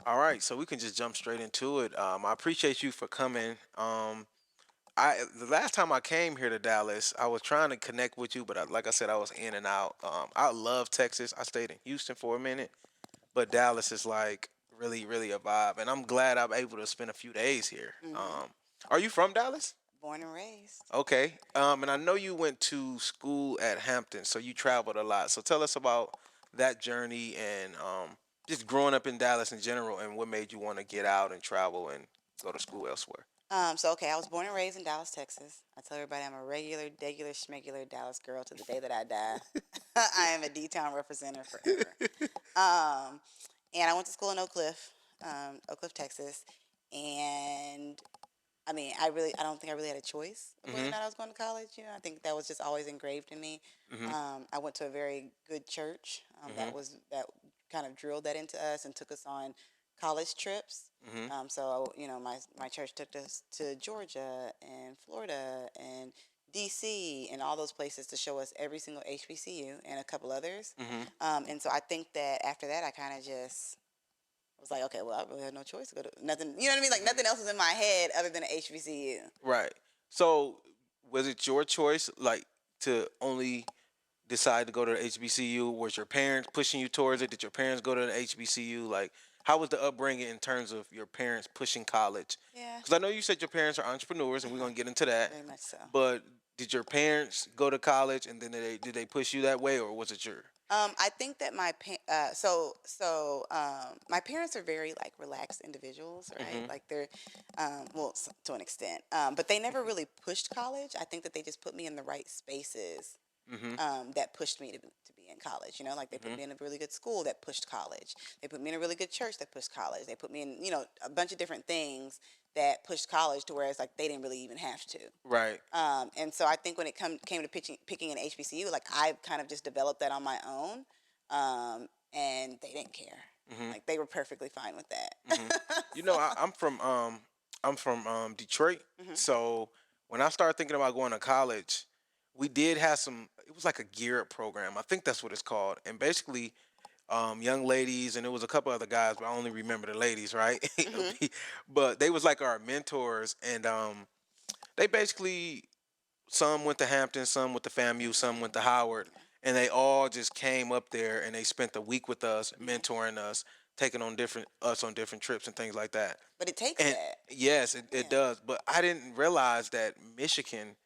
All right, so we can just jump straight into it. I appreciate you for coming. I the last time I came here to Dallas, I was trying to connect with you, but like I said, I was in and out. I love Texas. I stayed in Houston for a minute, but Dallas is like really, really a vibe, and I'm glad I'm able to spend a few days here. Hmm. Are you from Dallas? Born and raised. Okay. And I know you went to school at Hampton, so you traveled a lot. So tell us about that journey and just growing up in Dallas in general, and what made you want to get out and travel and go to school elsewhere. Okay, I was born and raised in Dallas, Texas. I tell everybody I'm a regular, degular, schmegular Dallas girl to the day that I die. I am a D-Town representative forever. Um, and I went to school in Oak Cliff, Texas. And I don't think I really had a choice of whether or Mhm. not I was going to college. I think that was just always engraved in me. Mhm. I went to a very good church Mhm. that kind of drilled that into us and took us on college trips. Mhm. My church took us to Georgia and Florida and DC and all those places to show us every single HBCU and a couple others. Mhm. And so I think that after that, I kind of just was like, okay, well, I really had no choice to go to nothing. You know what I mean? Like Mhm. nothing else was in my head other than a HBCU. Right. So was it your choice, like, to only decide to go to the HBCU? Was your parents pushing you towards it? Did your parents go to the HBCU? Like, how was the upbringing in terms of your parents pushing college? Yeah. Because I know you said your parents are entrepreneurs, and we're Uh-huh. gonna get into that. Very much so. But did your parents go to college, and then did they push you that way, or was it your? I think that my parents are very like relaxed individuals, right? Mhm. Like they're, well, to an extent, but they never really pushed college. I think that they just put me in the right spaces Mhm. that pushed me to be in college. Like they put Mhm. me in a really good school that pushed college. They put me in a really good church that pushed college. They put me in, a bunch of different things that pushed college to where it's like they didn't really even have to. Right. And so I think when it came to picking an HBCU, like I kind of just developed that on my own, and they didn't care. Mhm. Like they were perfectly fine with Hmm. that. You So, know, I'm from Detroit. hmm. So when I started thinking about going to college, we did have some. It was like a gear up program. I think that's what it's called. And basically, young ladies, and it was a couple other guys, but I only remember the ladies, right? Hmm. But they was like our mentors, and they basically, some went to Hampton, some went to FAMU, some went to Howard, Yeah. and they all just came up there and they spent the week with us, Yeah. mentoring us, taking on different trips and things like that. But it takes And that. yes, it Yeah. does. But I didn't realize that Michigan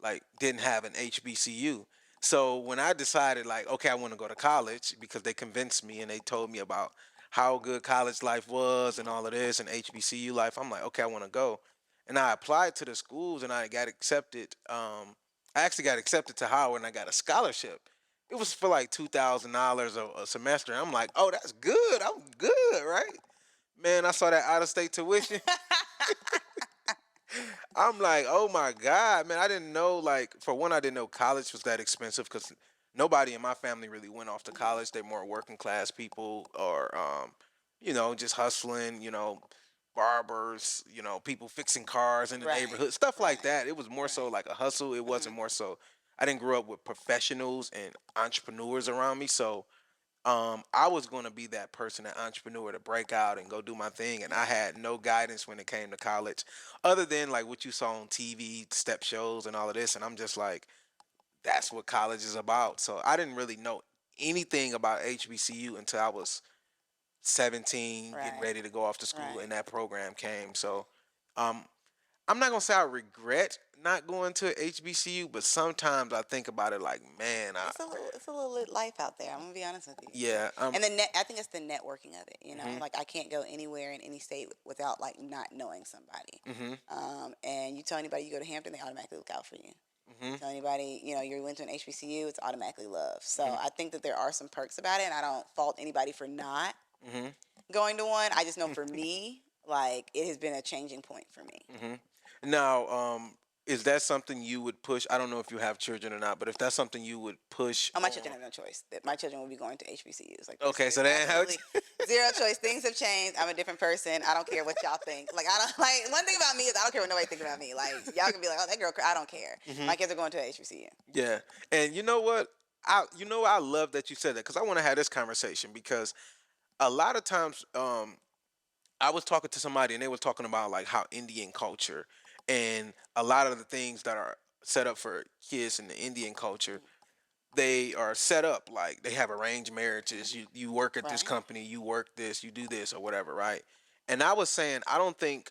like didn't have an HBCU. So when I decided like, okay, I want to go to college because they convinced me and they told me about how good college life was and all of this and HBCU life, I'm like, okay, I want to go. And I applied to the schools and I got accepted. I actually got accepted to Howard and I got a scholarship. It was for like $2,000 a semester. I'm like, oh, that's good. I'm good, right? Man, I saw that out of state tuition. I'm like, oh my God, man. I didn't know, like, for one, I didn't know college was that expensive because nobody in my family really went off to Mhm. college. They're more working class people or, just hustling, barbers, people fixing cars in the Right. neighborhood, stuff like Right. that. It was more so Right. like a hustle. It wasn't Hmm. more so, I didn't grow up with professionals and entrepreneurs around me. So, I was going to be that person, that entrepreneur to break out and go do my thing. And I Yeah. had no guidance when it came to college, other than like what you saw on TV, step shows, and all of this. And I'm just like, that's what college is about. So I didn't really know anything about HBCU until I was 17, getting Right. ready to go off to school, Right. and that program came. So, um, I'm not gonna say I regret not going to HBCU, but sometimes I think about it like, man, It's a little lit life out there. I'm gonna be honest with you. yeah, And I think it's the networking of it. mhm, Like I can't go anywhere in any state without like not knowing somebody. mhm, And you tell anybody you go to Hampton, they automatically look out for you. mhm, Tell anybody, you went to an HBCU, it's automatically love. So mhm, I think that there are some perks about it, and I don't fault anybody for not mhm. going to one. I just know for me, like it has been a changing point for me. Hmm. Now, is that something you would push? I don't know if you have children or not, but if that's something you would push Oh, my on. children have no choice. That my children will be going to HBCUs. Like Okay, there's so that absolutely helps. zero choice. Things have changed. I'm a different person. I don't care what y'all think. Like I don't like one thing about me is I don't care what nobody think about me. Like y'all can be like, oh that girl, I don't care. Hmm. My kids are going to a HBCU. Yeah, and you know what? I love that you said that because I want to have this conversation because a lot of times, I was talking to somebody and they were talking about like how Indian culture and a lot of the things that are set up for kids in the Indian culture, they are set up like they have arranged marriages. You work at this Right. company, you work this, you do this or whatever, right? And I was saying I don't think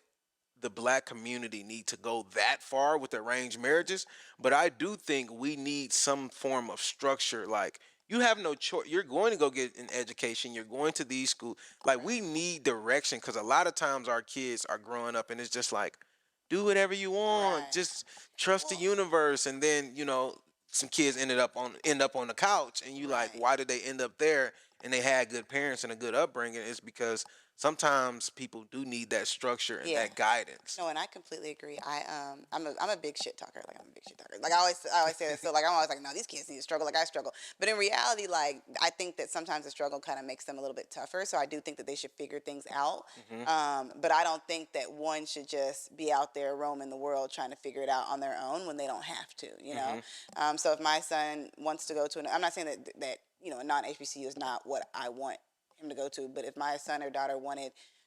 the black community need to go that far with arranged marriages, but I do think we need some form of structure. Like you have no choice. You're going to go get an education. You're going to these schools. Like we need direction because a lot of times our kids are growing up and it's just like, do whatever you want. Right. Just trust the Well, universe. And then some kids end up on the couch, and you like, right. why did they end up there? And they had good parents and a good upbringing. It's because sometimes people do need that structure and Yeah. that guidance. No, and I completely agree. I'm a big shit talker. Like I'm a big shit talker. Like I always say this. So like I'm always like, no, these kids need to struggle like I struggle. But in reality, like I think that sometimes the struggle kind of makes them a little bit tougher. So I do think that they should figure things out. Hmm. But I don't think that one should just be out there roaming the world trying to figure it out on their own when they don't have to. You know. Hmm. So if my son wants to go to I'm not saying that a non HBCU is not what I want him to go to, but if my son or daughter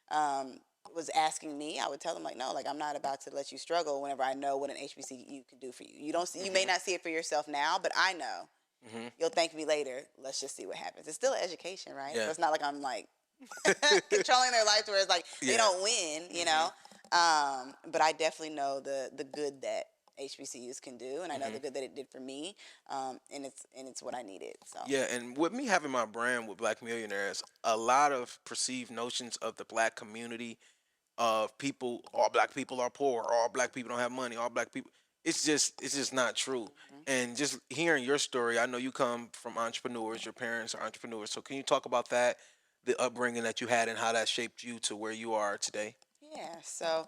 um, was asking me, I would tell them like, no, like I'm not about to let you struggle whenever I know what an HBCU can do for you. You don't see, you may not see it for yourself now, but I know Hmm. you'll thank me later. Let's just see what happens. It's still an education, right? Yeah. So it's not like I'm like controlling their lives where it's like they Yeah. don't win, you know. But I definitely know the good that HBCUs can do, and I know Hmm. the good that it did for me, and it's what I needed. So Yeah, and with me having my brand with Black Millionaires, a lot of perceived notions of the black community of people, all black people are poor, all black people don't have money, all black people. It's just not true. mhm. And just hearing your story, I know you come from entrepreneurs. Your parents are entrepreneurs. So can you talk about that, the upbringing that you had, and how that shaped you to where you are today? Yeah. So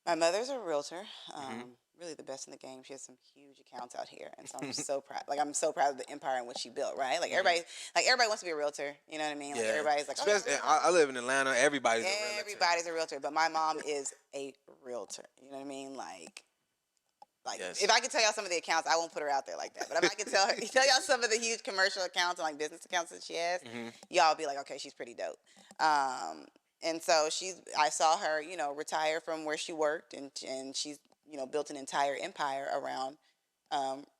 my mother's a realtor, Hmm. really the best in the game. She has some huge accounts out here, and so I'm so proud. Like I'm so proud of the empire and what she built. Right? Hmm. Like everybody wants to be a realtor. You know what I mean? Like Yeah. everybody's like, oh yeah, Especially, realtor. I live in Atlanta. Everybody's a realtor. Everybody's a realtor, but my mom is a realtor. You know what I mean? Like Yes. if I could tell y'all some of the accounts, I won't put her out there like that. But if I could tell y'all some of the huge commercial accounts and like business accounts that she has, Hmm. y'all be like, okay, she's pretty dope. And so I saw her, retire from where she worked, and she's, built an entire empire around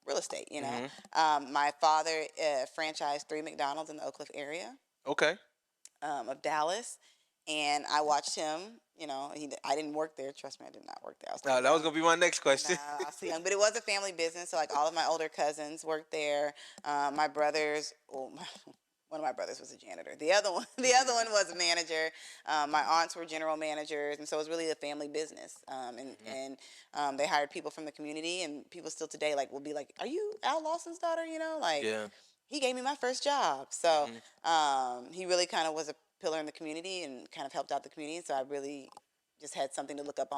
real estate. Hmm. My father franchised 3 McDonald's in the Oak Cliff area Okay. of Dallas, and I watched him. I didn't work there. Trust me, I did not work there. I was too Now that was young. gonna be my next Nah, question. I was too young, but it was a family business. So like all of my older cousins worked there. My brothers, well, one of my brothers was a janitor. The other one was a manager. My aunts were general managers, and so it was really a family business. They hired people from the community, and people still today like will be like, "Are you Al Lawson's daughter?" Like Yeah. he gave me my first job. So Hmm. he really kind of was a pillar in the community and kind of helped out the community. So I really just had something to look up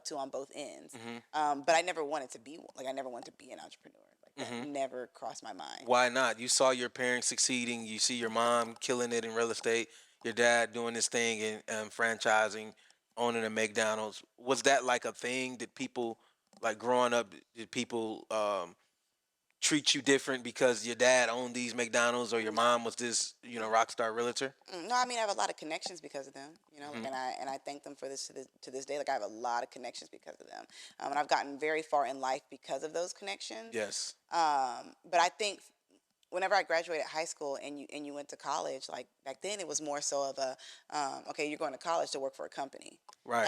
to on both ends. Hmm. But I never wanted to be like I never wanted to be an entrepreneur. Like Hmm. that never crossed my mind. Why not? You saw your parents succeeding. You see your mom killing it in real estate. Your dad doing this thing in franchising, owning a McDonald's. Was that like a thing? Did people like growing up? Did people treat you different because your dad owned these McDonald's or your No. mom was this rock star realtor? No, I mean I have a lot of connections because of them, like Hmm. and I thank them for this to this day. Like I have a lot of connections because of them, and I've gotten very far in life because of those connections. Yes. But I think whenever I graduated high school and you went to college, like back then it was more so of a okay, you're going to college to work for a company. Right.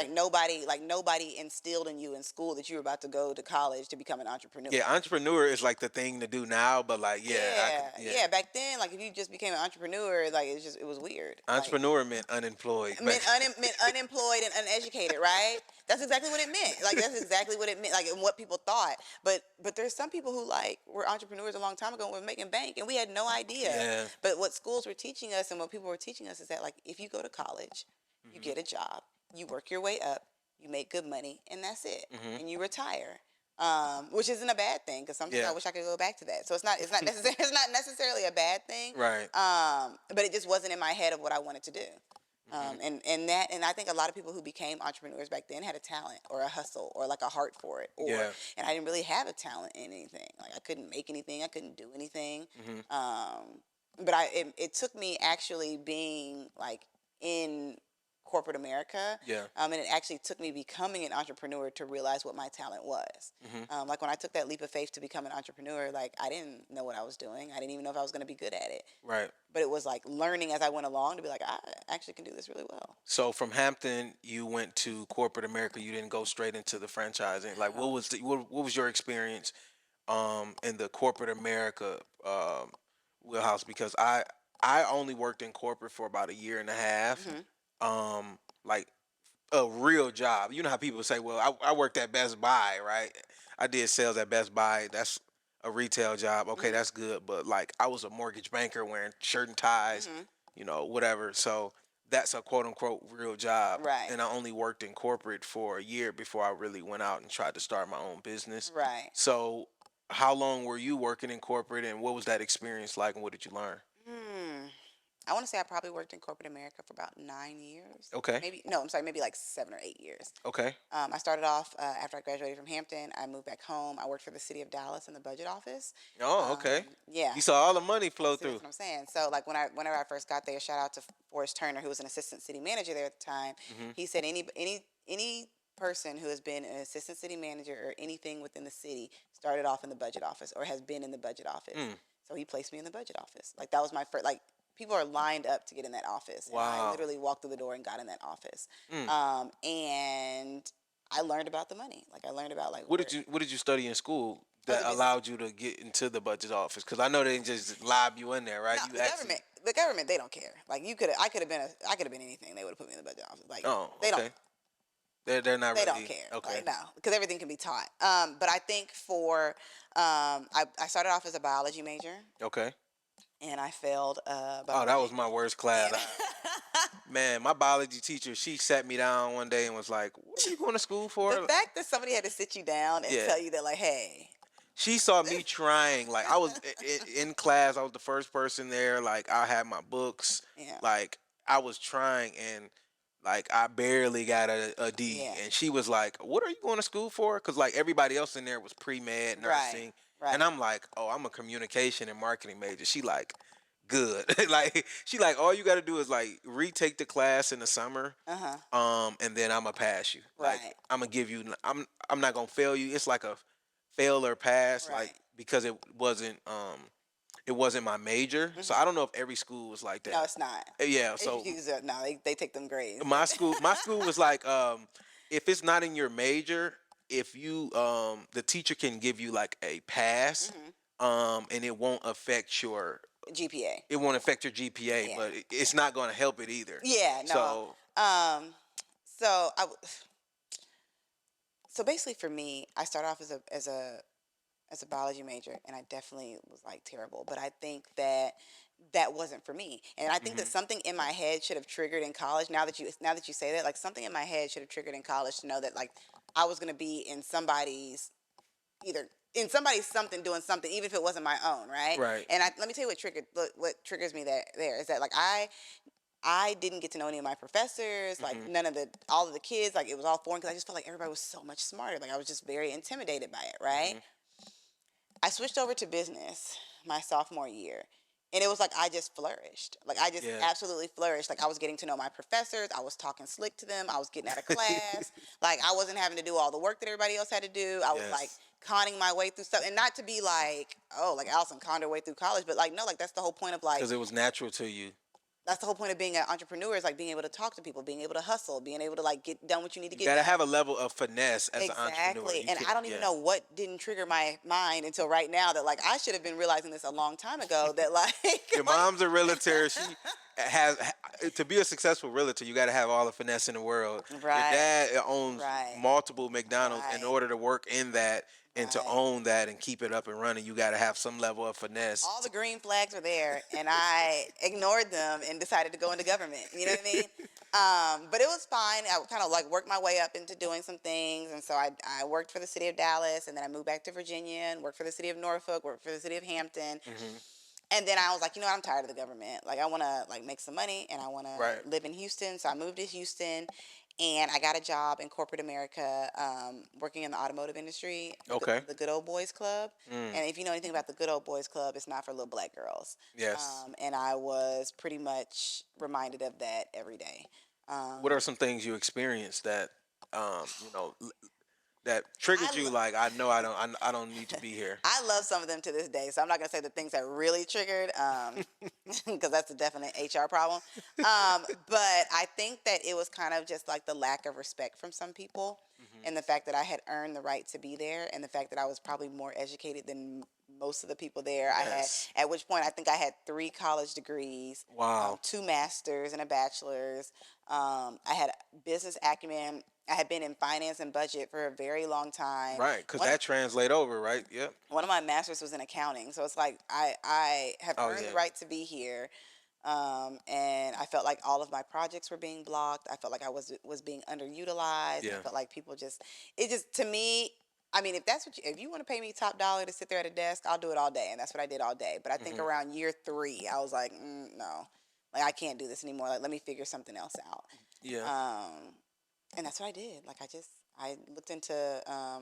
Like nobody instilled in you in school that you were about to go to college to become an entrepreneur. Yeah, entrepreneur is like the thing to do now, but like, yeah, I could, Yeah, yeah. yeah. Back then, like if you just became an entrepreneur, like it was weird. Like Entrepreneur meant unemployed. meant unemployed and uneducated, right? That's exactly what it meant. Like that's exactly what it meant. Like and what people thought. But there's some people who like were entrepreneurs a long time ago and were making bank, and we had no idea. Yeah. But what schools were teaching us and what people were teaching us is that like if you go to college, you Hmm. get a job, you work your way up, you make good money, and that's it, Hmm. and you retire. Which isn't a bad thing because sometimes I Yeah. wish I could go back to that. So it's not necessarily it's not necessarily a bad thing. Right. But it just wasn't in my head of what I wanted to do. Hmm. And I think a lot of people who became entrepreneurs back then had a talent or a hustle or like a heart for it Yeah. and I didn't really have a talent in anything. Like I couldn't make anything, I couldn't do anything. Hmm. But it took me actually being like in corporate America. Yeah. And it actually took me becoming an entrepreneur to realize what my talent was. Mm-hmm. Like when I took that leap of faith to become an entrepreneur, like I didn't know what I was doing. I didn't even know if I was going to be good at it. Right. But it was like learning as I went along to be like, I actually can do this really well. So from Hampton, you went to corporate America. You didn't go straight into the franchising. Like, what No. was what was your experience in the corporate America wheelhouse? Because I only worked in corporate for about a year and a half. Hmm. Like a real job. You know how people say, "Well, I worked at Best Buy, right? I did sales at Best Buy. That's a retail job. Okay, Hmm. that's good." But like, I was a mortgage banker wearing shirt and ties, Hmm. whatever. So that's a quote unquote real job. Right. And I only worked in corporate for a year before I really went out and tried to start my own business. Right. So, how long were you working in corporate, and what was that experience like, and what did you learn? Hmm. I want to say I probably worked in corporate America for about 9 years. Okay. Maybe, no, I'm sorry, maybe like 7 or 8 years. Okay. I started off after I graduated from Hampton. I moved back home. I worked for the city of Dallas in the budget office. Oh, okay. Yeah. You saw all the money flow See, that's through. what I'm saying. So, like whenever I first got there, shout out to Forrest Turner, who was an assistant city manager there at the time. Hmm. He said any person who has been an assistant city manager or anything within the city started off in the budget office or has been in the budget office. Mm. So he placed me in the budget office. Like that was my first. Like people are lined up to get in that office, and I Wow. literally walked through the door and got in that office. Mm. And I learned about the money. Like I learned about like What did you study in school I was that a business. allowed you to get into the budget office? Because I know they didn't just lob you in there, right? No, You the actually. government. The government, they don't care. Like I could have been anything. They would have put me in the budget office. Like Oh, they okay. They're not they really. don't care. Okay. Like no, because everything can be taught. But I think for I started off as a biology major, Okay. and I failed Oh, that biology. was my worst class. Man, my biology teacher, she sat me down one day and was like, "What are you going to school for?" The fact that somebody had to sit you down and Yeah. tell you that, like, hey, She saw me trying. Like I was in class. I was the first person there. Like I had my books. yeah, Like I was trying, and like I barely got a D. Yeah. And she was like, "What are you going to school for?" Because like everybody else in there was pre-med nursing, right. and I'm like, "Oh, I'm a communication and marketing major." She like, "Good." Like she like, all you got to do is like retake the class in the summer, and then I'm gonna pass you. Like Right. I'm gonna give you. I'm not gonna fail you. It's like a fail or pass, Right. like because it wasn't my major. So I don't know if every school was like that. No, it's not. Yeah, so No, they take them grades. my school was like if it's not in your major, if you the teacher can give you like a pass, and it won't affect your GPA. GPA, Yeah. but it's not going to help it either. Yeah, no. So So so basically for me, I started off as a biology major, and I definitely was like terrible. But I think that wasn't for me, and I think that something in my head should have triggered in college. Now that you say that, like something in my head should have triggered in college to know that like I was gonna be in somebody's something doing something, even if it wasn't my own, right? Right. And let me tell you what triggers me there is that like I didn't get to know any of my professors, like all of the kids, like it was all foreign because I just felt like everybody was so much smarter. Like I was just very intimidated by it, right? I switched over to business my sophomore year. And it was like I just flourished. Like I just Yeah. absolutely flourished. Like I was getting to know my professors. I was talking slick to them. I was getting out of class. Like I wasn't having to do all the work that everybody else had to do. I was Yes. like conning my way through stuff. And not to be like, oh, like Alyson conned her way through college. But like, no, like that's the whole point of like, because it was natural to you. that's the whole point of being an entrepreneur is like being able to talk to people, being able to hustle, being able to like get done what you need to You get gotta done. have a level of finesse as an entrepreneur. Exactly. You And can't- I don't even yeah. know what didn't trigger my mind until right now that like I should have been realizing this a long time ago that like Your mom's a realtor. She has to be a successful realtor. You got to have all the finesse in the world. Right. Your dad owns Right. multiple McDonald's. In Right. order to work in that and to Right. own that and keep it up and running, you got to have some level of finesse. all the green flags were there and I ignored them and decided to go into government. You know what I mean? But it was fine. I kind of like worked my way up into doing some things. And so I worked for the city of Dallas, and then I moved back to Virginia and worked for the city of Norfolk, worked for the city of Hampton. And then I was like, you know what, I'm tired of the government. Like I want to like make some money and I want Right. to live in Houston. So I moved to Houston and I got a job in corporate America, working in the automotive industry. Okay. The Good Old Boys Club. And if you know anything about the Good Old Boys Club, it's not for little black girls. Yes. And I was pretty much reminded of that every day. What are Um, some things you experienced that, you know, that triggered I you? Like, I know I don't need to be here. I love some of them to this day, so I'm not gonna say the things that really triggered, because that's a definite HR problem. But I think that it was kind of just like the lack of respect from some people, Hmm. and the fact that I had earned the right to be there, and the fact that I was probably more educated than most of the people there. I had, Yes. at which point I think I had 3 college degrees, Wow. 2 masters and a bachelor's. I had business acumen. I had been in finance and budget for a very long time. Right, because One that translate over, right? Yep. one of my masters was in accounting, so it's like I have Oh earned the yeah. right to be here, and I felt like all of my projects were being blocked. I felt like I was being underutilized. I Yeah. felt like people just, it just, to me, I mean, if that's what if you want to pay me top dollar to sit there at a desk, I'll do it all day, and that's what I did all day. But I think Hmm. around year 3, I was like, no, like I can't do this anymore. Like let me figure something else out. Yeah. Um, and that's what I did. Like I looked into I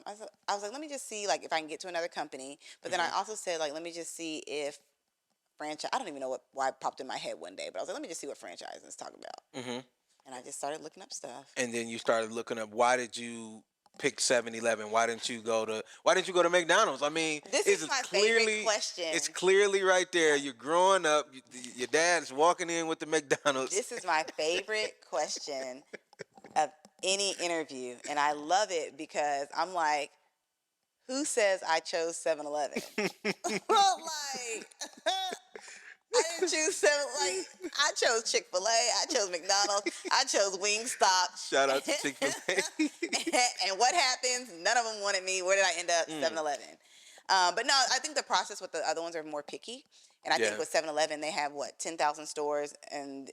was like, let me just see like if I can get to another company. But then I Hmm. also said like let me just see if franchise. I don't even know why it popped in my head one day, but I was like, let me just see what franchises talk about. Hmm. And I just started looking up stuff. And then you started looking up, why did you pick 7-Eleven? Why didn't you go to McDonald's? I mean, This it's is my favorite clearly it's question. clearly right there. You're growing up, your dad's walking in with the McDonald's. This is my favorite question of any interview, and I love it because I'm like, who says I chose 7-Eleven? Like I didn't choose seven. Like I chose Chick-fil-A. I chose McDonald's. I chose Wingstop. Shout out to Chick-fil-A. And what happens? None of them wanted me. Where did I end up? Mm, 7-Eleven. But no, I think the process with the other ones are more picky. And I think yeah. with 7-Eleven, they have what 10,000 stores, and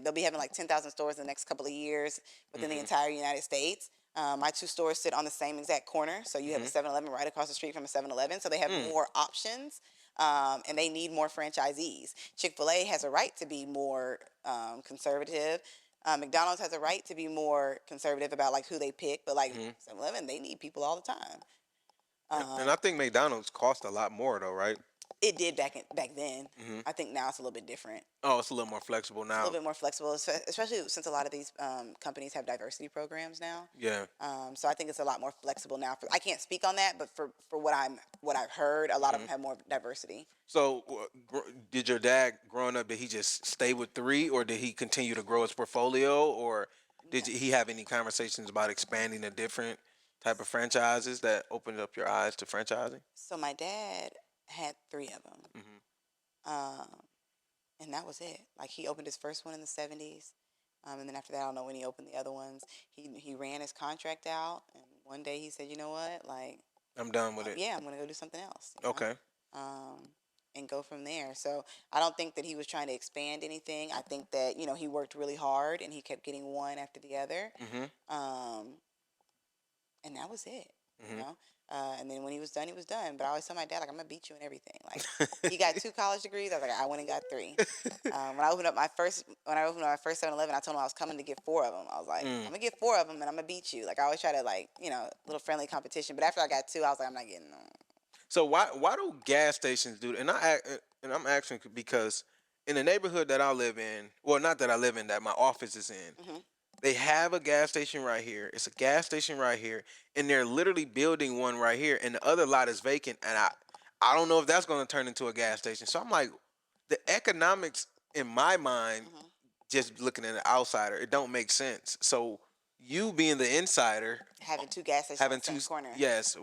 they'll be having like 10,000 stores in the next couple of years within the Hmm. entire United States. My 2 stores sit on the same exact corner, so you have a Hmm. 7-Eleven right across the street from a 7-Eleven. So they have Mm, more options, and they need more franchisees. Chick-fil-A has a right to be more conservative. McDonald's has a right to be more conservative about like who they pick, but like hmm. 7-Eleven, they need people all the time. And Um, I think McDonald's cost a lot more though, right? it did back then. Hmm. I think now it's a little bit different. Oh, it's a little more flexible It's a now. little bit more flexible, especially since a lot of these companies have diversity programs now. Yeah. So I think it's a lot more flexible now. I can't speak on that, but for what I've heard, a lot of Hmm. them have more diversity. So, did your dad growing up? Did he just stay with three, or did he continue to grow his portfolio, or did he have any conversations about expanding to different type of franchises that opened up your eyes to franchising? So my dad had 3 of them, Hmm. um, and that was it. Like he opened his first one in the '70s, and then after that, I don't know when he opened the other ones. He ran his contract out, and one day he said, "You know what? Like, I'm done with it. yeah, I'm gonna go do something else." Okay. And go from there. So I don't think that he was trying to expand anything. I think that he worked really hard and he kept getting one after the other, Hmm. um, and that was it. You Hmm. know. And then when he was done, he was done. But I always tell my dad, like, I'm gonna beat you in everything. Like, he got 2 college degrees. I was like, I went and got 3. When I opened up my first 7-Eleven, I told him I was coming to get 4 of them. I was like, Mm. I'm gonna get 4 of them, and I'm gonna beat you. Like, I always try to like, little friendly competition. But after I got 2, I was like, I'm not getting them. So why do gas stations do that? And I'm asking because in the neighborhood that I live in, well, not that I live in, that my office is in, Hmm. they have a gas station right here. It's a gas station right here, and they're literally building one right here, and the other lot is vacant. And I don't know if that's going to turn into a gas station. So I'm like, the economics in my mind, Hmm. just looking at an outsider, it don't make sense. So you being the insider, Having 2 gas stations on having the same two, corner. yes,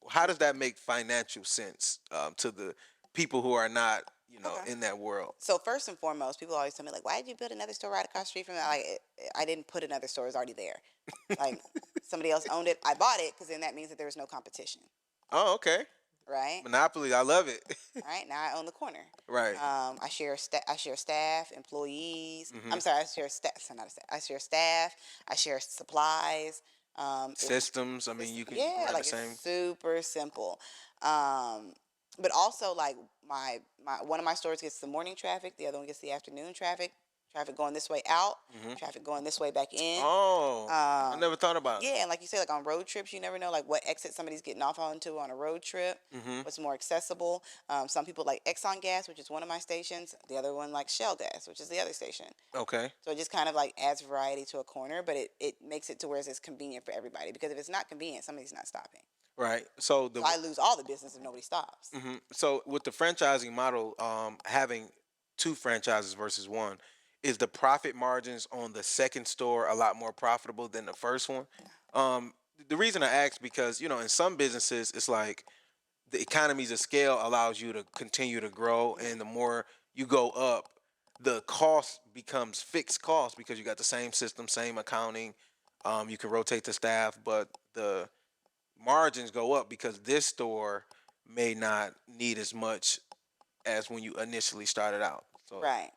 how does that make financial sense to the people who are not, Okay. in that world? So first and foremost, people always tell me like, "Why did you build another store right across the street from that?" Like, I didn't put another store; it's already there. Like, somebody else owned it. I bought it because then that means that there was no competition, Oh, okay. right? Monopoly, I love it. All right. Now I own the corner. Right. I share staff, employees. Hmm. I'm sorry. I share staff. Not a staff. I share staff. I share supplies. Systems, I mean, It's you can yeah, run the like it's same. super simple. Um, but also like my one of my stores gets the morning traffic, the other one gets the afternoon traffic. traffic going this way out, Mm-hmm. traffic going this way back in. Oh, I never thought about it. Yeah, and like you say, like on road trips, you never know like what exit somebody's getting off onto on a road trip. Mm-hmm. What's more accessible? Some people like Exxon gas, which is one of my stations. The other one like Shell gas, which is the other station. Okay. So it just kind of like adds variety to a corner, but it makes it to where it's convenient for everybody. Because if it's not convenient, somebody's not stopping. Right. So So I lose all the business if nobody stops. so with the franchising model, having two franchises versus one, is the profit margins on the second store a lot more profitable than the first one? The reason I ask, because in some businesses it's like the economies of scale allows you to continue to grow, and the more you go up, the cost becomes fixed cost because you got the same system, same accounting. You can rotate the staff, but the margins go up because this store may not need as much as when you initially started out. So Right.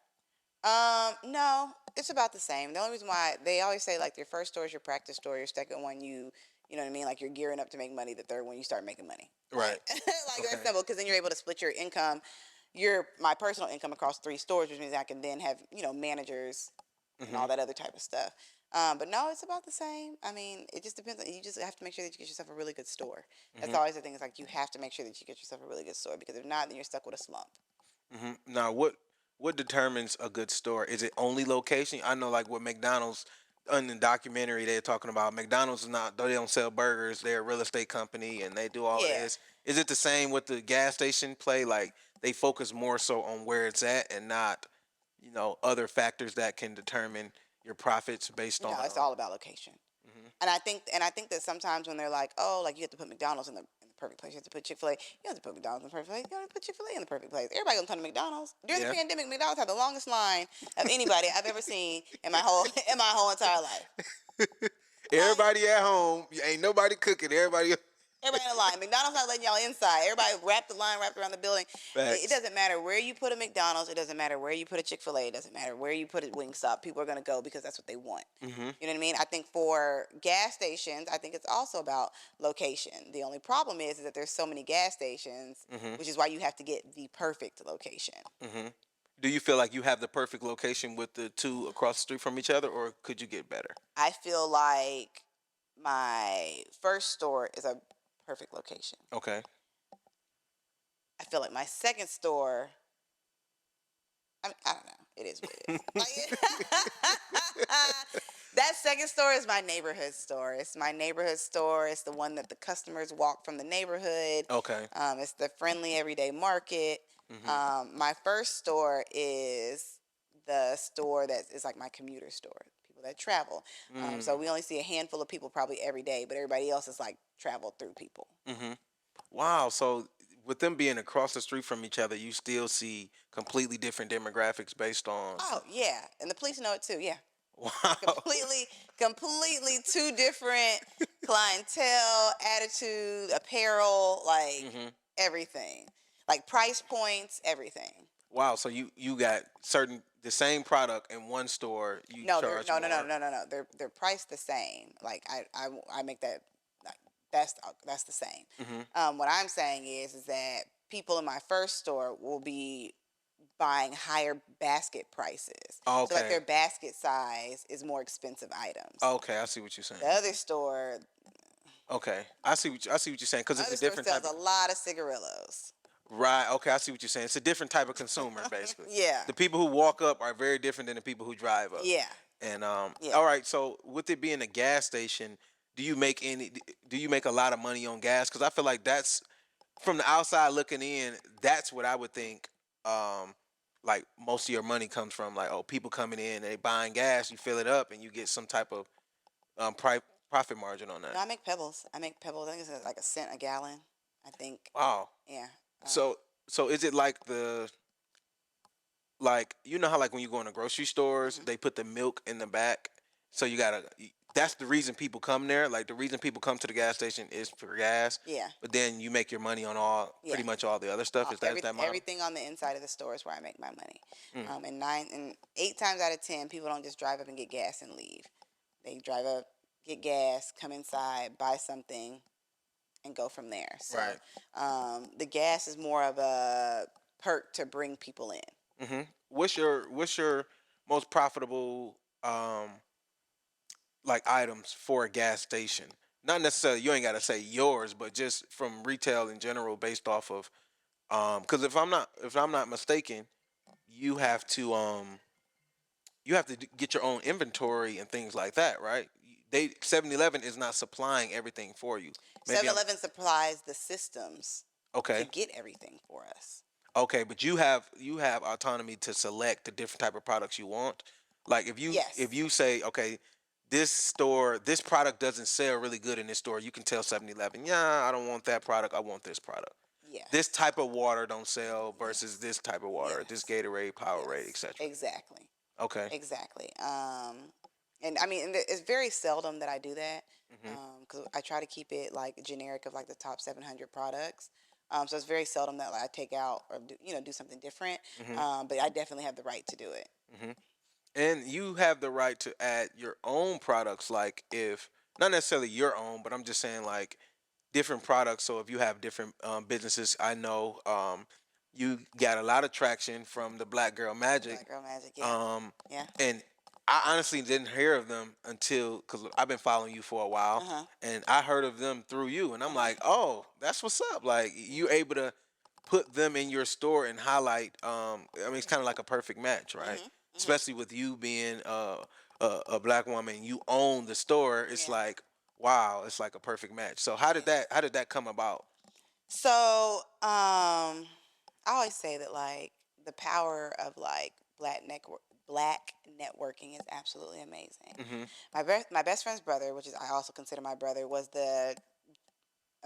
No, it's about the same. The only reason why they always say like your first store is your practice store, your second one you know what I mean, like you're gearing up to make money. The third one you start making money. right. Like Okay. that's simple because then you're able to split your income, my personal income across three stores, which means I can then have managers and Hmm. all that other type of stuff. But no, it's about the same. I mean, it just depends. You just have to make sure that you get yourself a really good store. That's Hmm. always the thing. Is like you have to make sure that you get yourself a really good store because if not, then you're stuck with a slump. Now, what determines a good store? Is it only location? I know, like with McDonald's, in the documentary, they're talking about McDonald's is not, though they don't sell burgers, they're a real estate company and they do all of Yeah. this. Is it the same with the gas station play? Like they focus more so on where it's at and not, other factors that can determine your profits based No, on. it's all about location. Mhm. And I think that sometimes when they're like, oh, like you have to put McDonald's in the perfect place, you have to put Chick-fil-A, you have to put McDonald's in the perfect place, you have to put Chick-fil-A in the perfect place. Everybody gonna come to McDonald's. During the Yeah. pandemic, McDonald's had the longest line of anybody I've ever seen in my whole in my whole entire life. Like Everybody at home, ain't nobody cooking. Everybody. everybody in the line. McDonald's not letting y'all inside. Everybody wrapped the line wrapped around the building. It Facts. doesn't matter where you put a McDonald's. It doesn't matter where you put a Chick-fil-A. It doesn't matter where you put a Wingstop. People are gonna go because that's what they want. Hmm. You know what I mean? I think for gas stations, I think it's also about location. The only problem is that there's so many gas stations, Hmm. which is why you have to get the perfect location. Hmm. Do you feel like you have the perfect location with the two across the street from each other, or could you get better? I feel like my first store is a perfect location. Okay. I feel like my second store, I don't know. It is what it is. That second store is my neighborhood store. It's my neighborhood store. It's the one that the customers walk from the neighborhood. Okay. It's the friendly everyday market. Hmm. My first store is the store that is like my commuter store. People that travel. So we only see a handful of people probably every day, but everybody else is like traveled through people. Hmm. Wow. So with them being across the street from each other, you still see completely different demographics based on. Oh yeah, and the police know it too. Yeah. Wow. Completely two different clientele, attitude, apparel, like Hmm. everything, like price points, everything. Wow. So you got the same product in one store, you No, they're charge no no no more. no no no. They're priced the same. Like I make that. Like, that's the same. Hmm. What I'm saying is that people in my first store will be buying higher basket prices. So like Okay. their basket size is more expensive items. Okay. I see what you're saying. The other store, Okay. I see what you're saying because the it's other a store different sells type a of. lot of cigarillos. Right. Okay. I see what you're saying. It's a different type of consumer, basically. Yeah, The people who walk up are very different than the people who drive up. yeah, And yeah. all right. So with it being a gas station, do you make any? Do you make a lot of money on gas? Because I feel like that's from the outside looking in. That's what I would think. Um, like most of your money comes from like, oh, people coming in, they buying gas, you fill it up, and you get some type of profit margin on that. No, I make pebbles. I make pebbles. I think it's like a cent a gallon. I think. Wow. Yeah. So is it like like how like when you go in the grocery stores Mhm. they put the milk in the back, so you gotta, that's the reason people come there, like the reason people come to the gas station is for gas, Yeah. but then you make your money on all Yeah. pretty much all the other stuff. Is that model? Everything on the inside of the store is where I make my money. Mm. And 8 times out of 10, people don't just drive up and get gas and leave. They drive up, get gas, come inside, buy something, and go from there. So Right. the gas is more of a perk to bring people in. Hmm. What's your most profitable like items for a gas station? Not necessarily you ain't got to say yours, but just from retail in general, based off of because if I'm not mistaken, you have to get your own inventory and things like that, right? They 7-Eleven is not supplying everything for you. Maybe I'm 7-Eleven supplies the systems to okay. get everything for us. Okay, but you have autonomy to select the different type of products you want. Like if you Yes. say, okay, this product doesn't sell really good in this store, you can tell 7-Eleven, yeah, I don't want that product. I want this product. This Yes. type of water don't sell versus Yes. this type of water, this Yes. Gatorade, Powerade, Yes. etc. Exactly. Okay. Exactly. And I mean, and it's very seldom that I do that, Mhm. because I try to keep it like generic of like the top 700 products. So it's very seldom that like, I take out or do something different. Mhm. But I definitely have the right to do it. Mhm. And you have the right to add your own products, like if not necessarily your own, but I'm just saying like different products. So if you have different businesses, I know you got a lot of traction from the Black Girl Magic, Black Girl Magic, yeah, um, yeah. and I honestly didn't hear of them until because I've been following you for a Uh while, huh. and I heard of them through you, and Uh I'm huh. like, oh, that's what's up. Like you able to put them in your store and highlight. I mean, it's kind of like a perfect match, right? Mhm. Mhm. Especially with you being a black woman, you own the store. It's Yeah. like wow, it's like a perfect match. So how did Yes. that come about? So, I always say that like the power of like black networking is absolutely amazing. Hmm. My best friend's brother, which is I also consider my brother, was the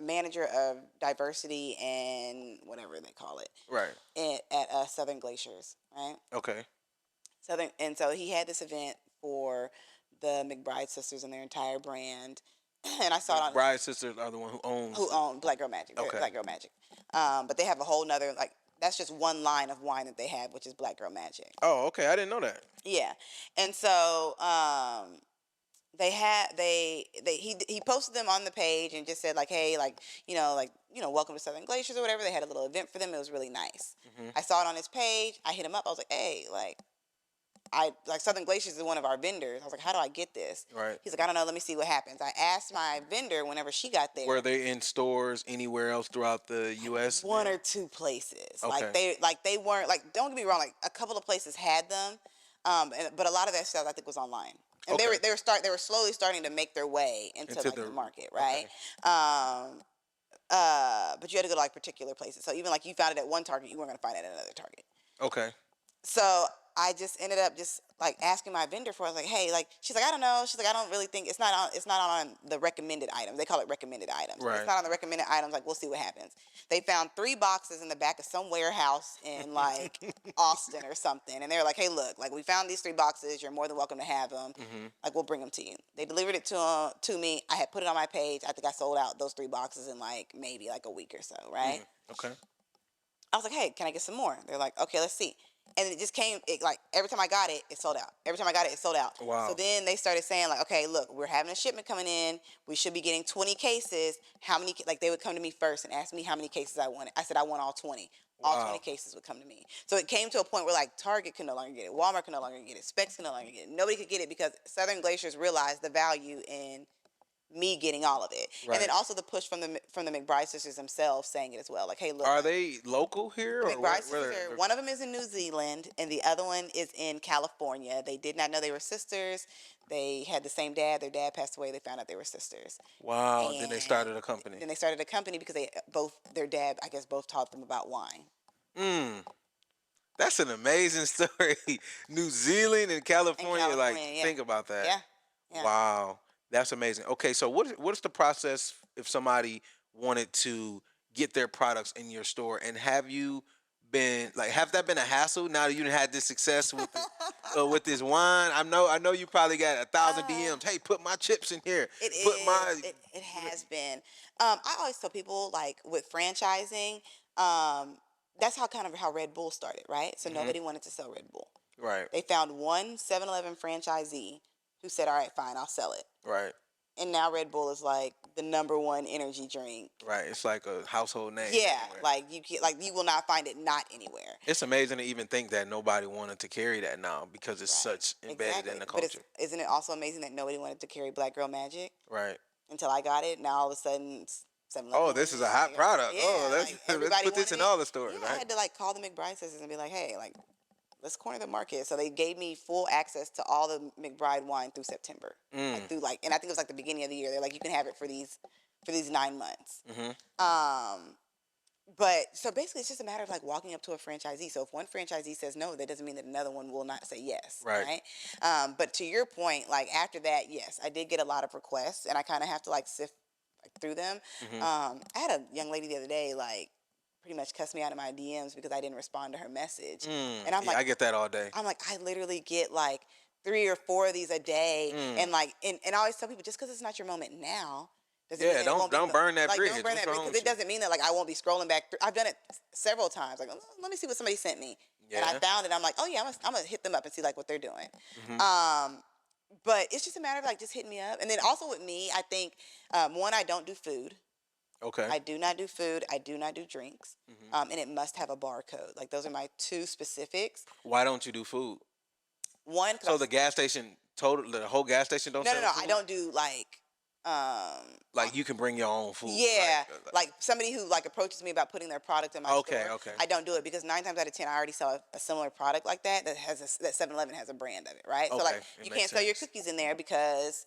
manager of diversity and whatever they call it Right. at Southern Glaciers, right? Okay. Southern, and so he had this event for the McBride sisters and their entire brand, and I saw it on McBride sisters are the one who owns who the. own Black Girl Magic. They're Okay. Black Girl Magic. But they have a whole nother like that's just one line of wine that they have, which is Black Girl Magic. Oh, okay. I didn't know that. Yeah, and so they had he posted them on the page and just said like, hey, welcome to Southern Glaciers or whatever. They had a little event for them. It was really nice. Hmm. I saw it on his page. I hit him up. I was like, hey, like I like Southern Glaciers is one of our vendors. I was like, how do I get this? Right. He's like, I don't know. Let me see what happens. I asked my vendor whenever she got Were there. they in stores anywhere else throughout the U.S. One then? or two places. Okay. They weren't like don't get me wrong, like a couple of places had them. But a lot of that stuff I think was online. And Okay. they were slowly starting to make their way into Into like the. the market, right? Okay. Um but you had to go to like particular places. So even like you found it at one Target, you weren't gonna find it at another Target. Okay. So I just ended up just like asking my vendor for it. I was like, hey, like she's like, I don't know. She's like, I don't really think it's not on the recommended items. They call it recommended items. It's Right. not on the recommended items. Like we'll see what happens. They found 3 boxes in the back of some warehouse in like Austin or something. And they were like, hey, look, like we found these 3 boxes. You're more than welcome to have them. Hmm. Like we'll bring them to you. They delivered it to me. I had put it on my page. I think I sold out those 3 boxes in like maybe like a week or so, right? Mm. Okay. I was like, hey, can I get some more? They're like, okay, let's see. And it just came, like, every time I got it, it sold out. Every time I got it, it sold out. So Wow. then they started saying, like, okay, look, we're having a shipment coming in. We should be getting 20 cases. How many, like, they would come to me first and ask me how many cases I wanted. I said, I want all 20. All 20 Wow. cases would come to me. So it came to a point where, like, Target could no longer get it. Walmart could no longer get it. Specs could no longer get it. Nobody could get it because Southern Glaciers realized the value in me getting all of it, and then Right. also the push from the McBride sisters themselves saying it as well. Like, hey, look, Are like they local here the or where? McBride sisters Where are, one of them is in New Zealand and the other one is in California. They did not know they were sisters. They had the same dad. Their dad passed away. They found out they were sisters, wow. Then they and started a company. then they started a company because their dad, I guess, both taught them about wine. Mm. That's an amazing story. New Zealand and In California. Like, California, yeah, think about that. yeah, yeah. Wow. That's amazing. Okay, so what is the process if somebody wanted to get their products in your store? And have you been like have that been a hassle now that you done had this success with this wine? I know you probably got 1,000 Uh, DMs. Hey, put my chips in here. it Put is. my It has been. I always tell people like with franchising, that's how Red Bull started, right? So hmm nobody wanted to sell Red Bull. right, They found one 7-Eleven franchisee who said, all right, fine, I'll sell it. right. and now Red Bull is like the number one energy drink. Right. It's like a household name Yeah, everywhere. like you will not find it not anywhere. It's amazing to even think that nobody wanted to carry that now because it's Right. such embedded Exactly. in the But it's culture. isn't it also amazing that nobody wanted to carry Black Girl Magic Right. until I got it? Now all of a sudden 7-Eleven Oh, wanted this is a it. hot product. Oh, Yeah, let's like let's everybody put this wanted in it. all the stores, Yeah, I right? had to like call the McBride sisters and be like, hey, like let's corner the market. So they gave me full access to all the McBride wine through September. Mm. Like through like, and I think it was like the beginning of the year. They're like, you can have it for these 9 months. Mhm. But so basically, it's just a matter of like walking up to a franchisee. So if one franchisee says no, that doesn't mean that another one will not say yes, Right. right? But to your point, like after that, yes, I did get a lot of requests, and I kind of have to like sift like, through them. Mhm. I had a young lady the other day like pretty much cuss me out of my DMs because I didn't respond to her message, and I'm Yeah, like, I get that all day. I literally get like 3 or 4 of these a day, Mm. and like, and I always tell people just because it's not your moment now doesn't mean Yeah, that it won't be don't burn that like bridge. don't burn What's that bridge wrong because with it you? doesn't mean that like I won't be scrolling back. I've done it several times. Like let me see what somebody sent me, and I Yeah. found it. I'm like, oh yeah, I'm gonna hit them up and see like what they're doing. Mhm. But it's just a matter of like just hitting me up, and then also with me, I think one, I don't do food. Okay. I do not do food. I do not do drinks, Mhm. and it must have a barcode. Like those are my two specifics. Why don't you do food? One, So because the gas station the whole gas station don't no, no, sell no, I food? don't do um, Like you can bring your own food. yeah, like somebody who like approaches me about putting their product in my Okay, store. okay. I don't do it because 9 times out of 10, I already sell a similar product like that that 7-Eleven has a brand of it, right? So Okay, like it you makes can't sell your sense. cookies in there because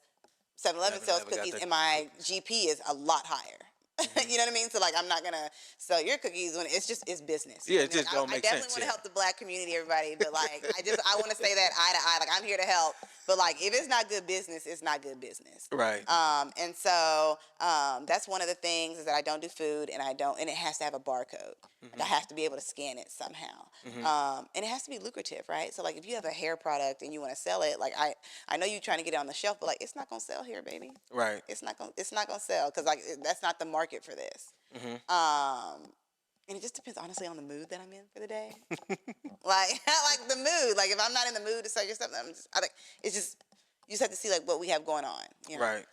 7-Eleven sells 7-Eleven got cookies the and my cookies. GP is a lot higher. Mhm. You know what I mean? So like I'm not gonna sell your cookies when it's business. You Yeah, know it what I mean? just Like don't I make definitely sense. want to Yeah. help the Black community, everybody, but like I want to say that eye to eye. Like I'm here to help, but like if it's not good business, it's not good business. Right. And so that's one of the things is that I don't do food, and and it has to have a barcode. Like I Mhm. have to be able to scan it somehow, Mhm. and it has to be lucrative, right? So like if you have a hair product and you want to sell it, like I know you're trying to get it on the shelf, but like it's not gonna sell here, baby. Right. It's not gonna sell because like that's not the market for this. Mhm. And it just depends honestly on the mood that I'm in for the day. Like like the mood. Like if I'm not in the mood to sell your stuff, I think it's just you just have to see like what we have going on. You know. Right.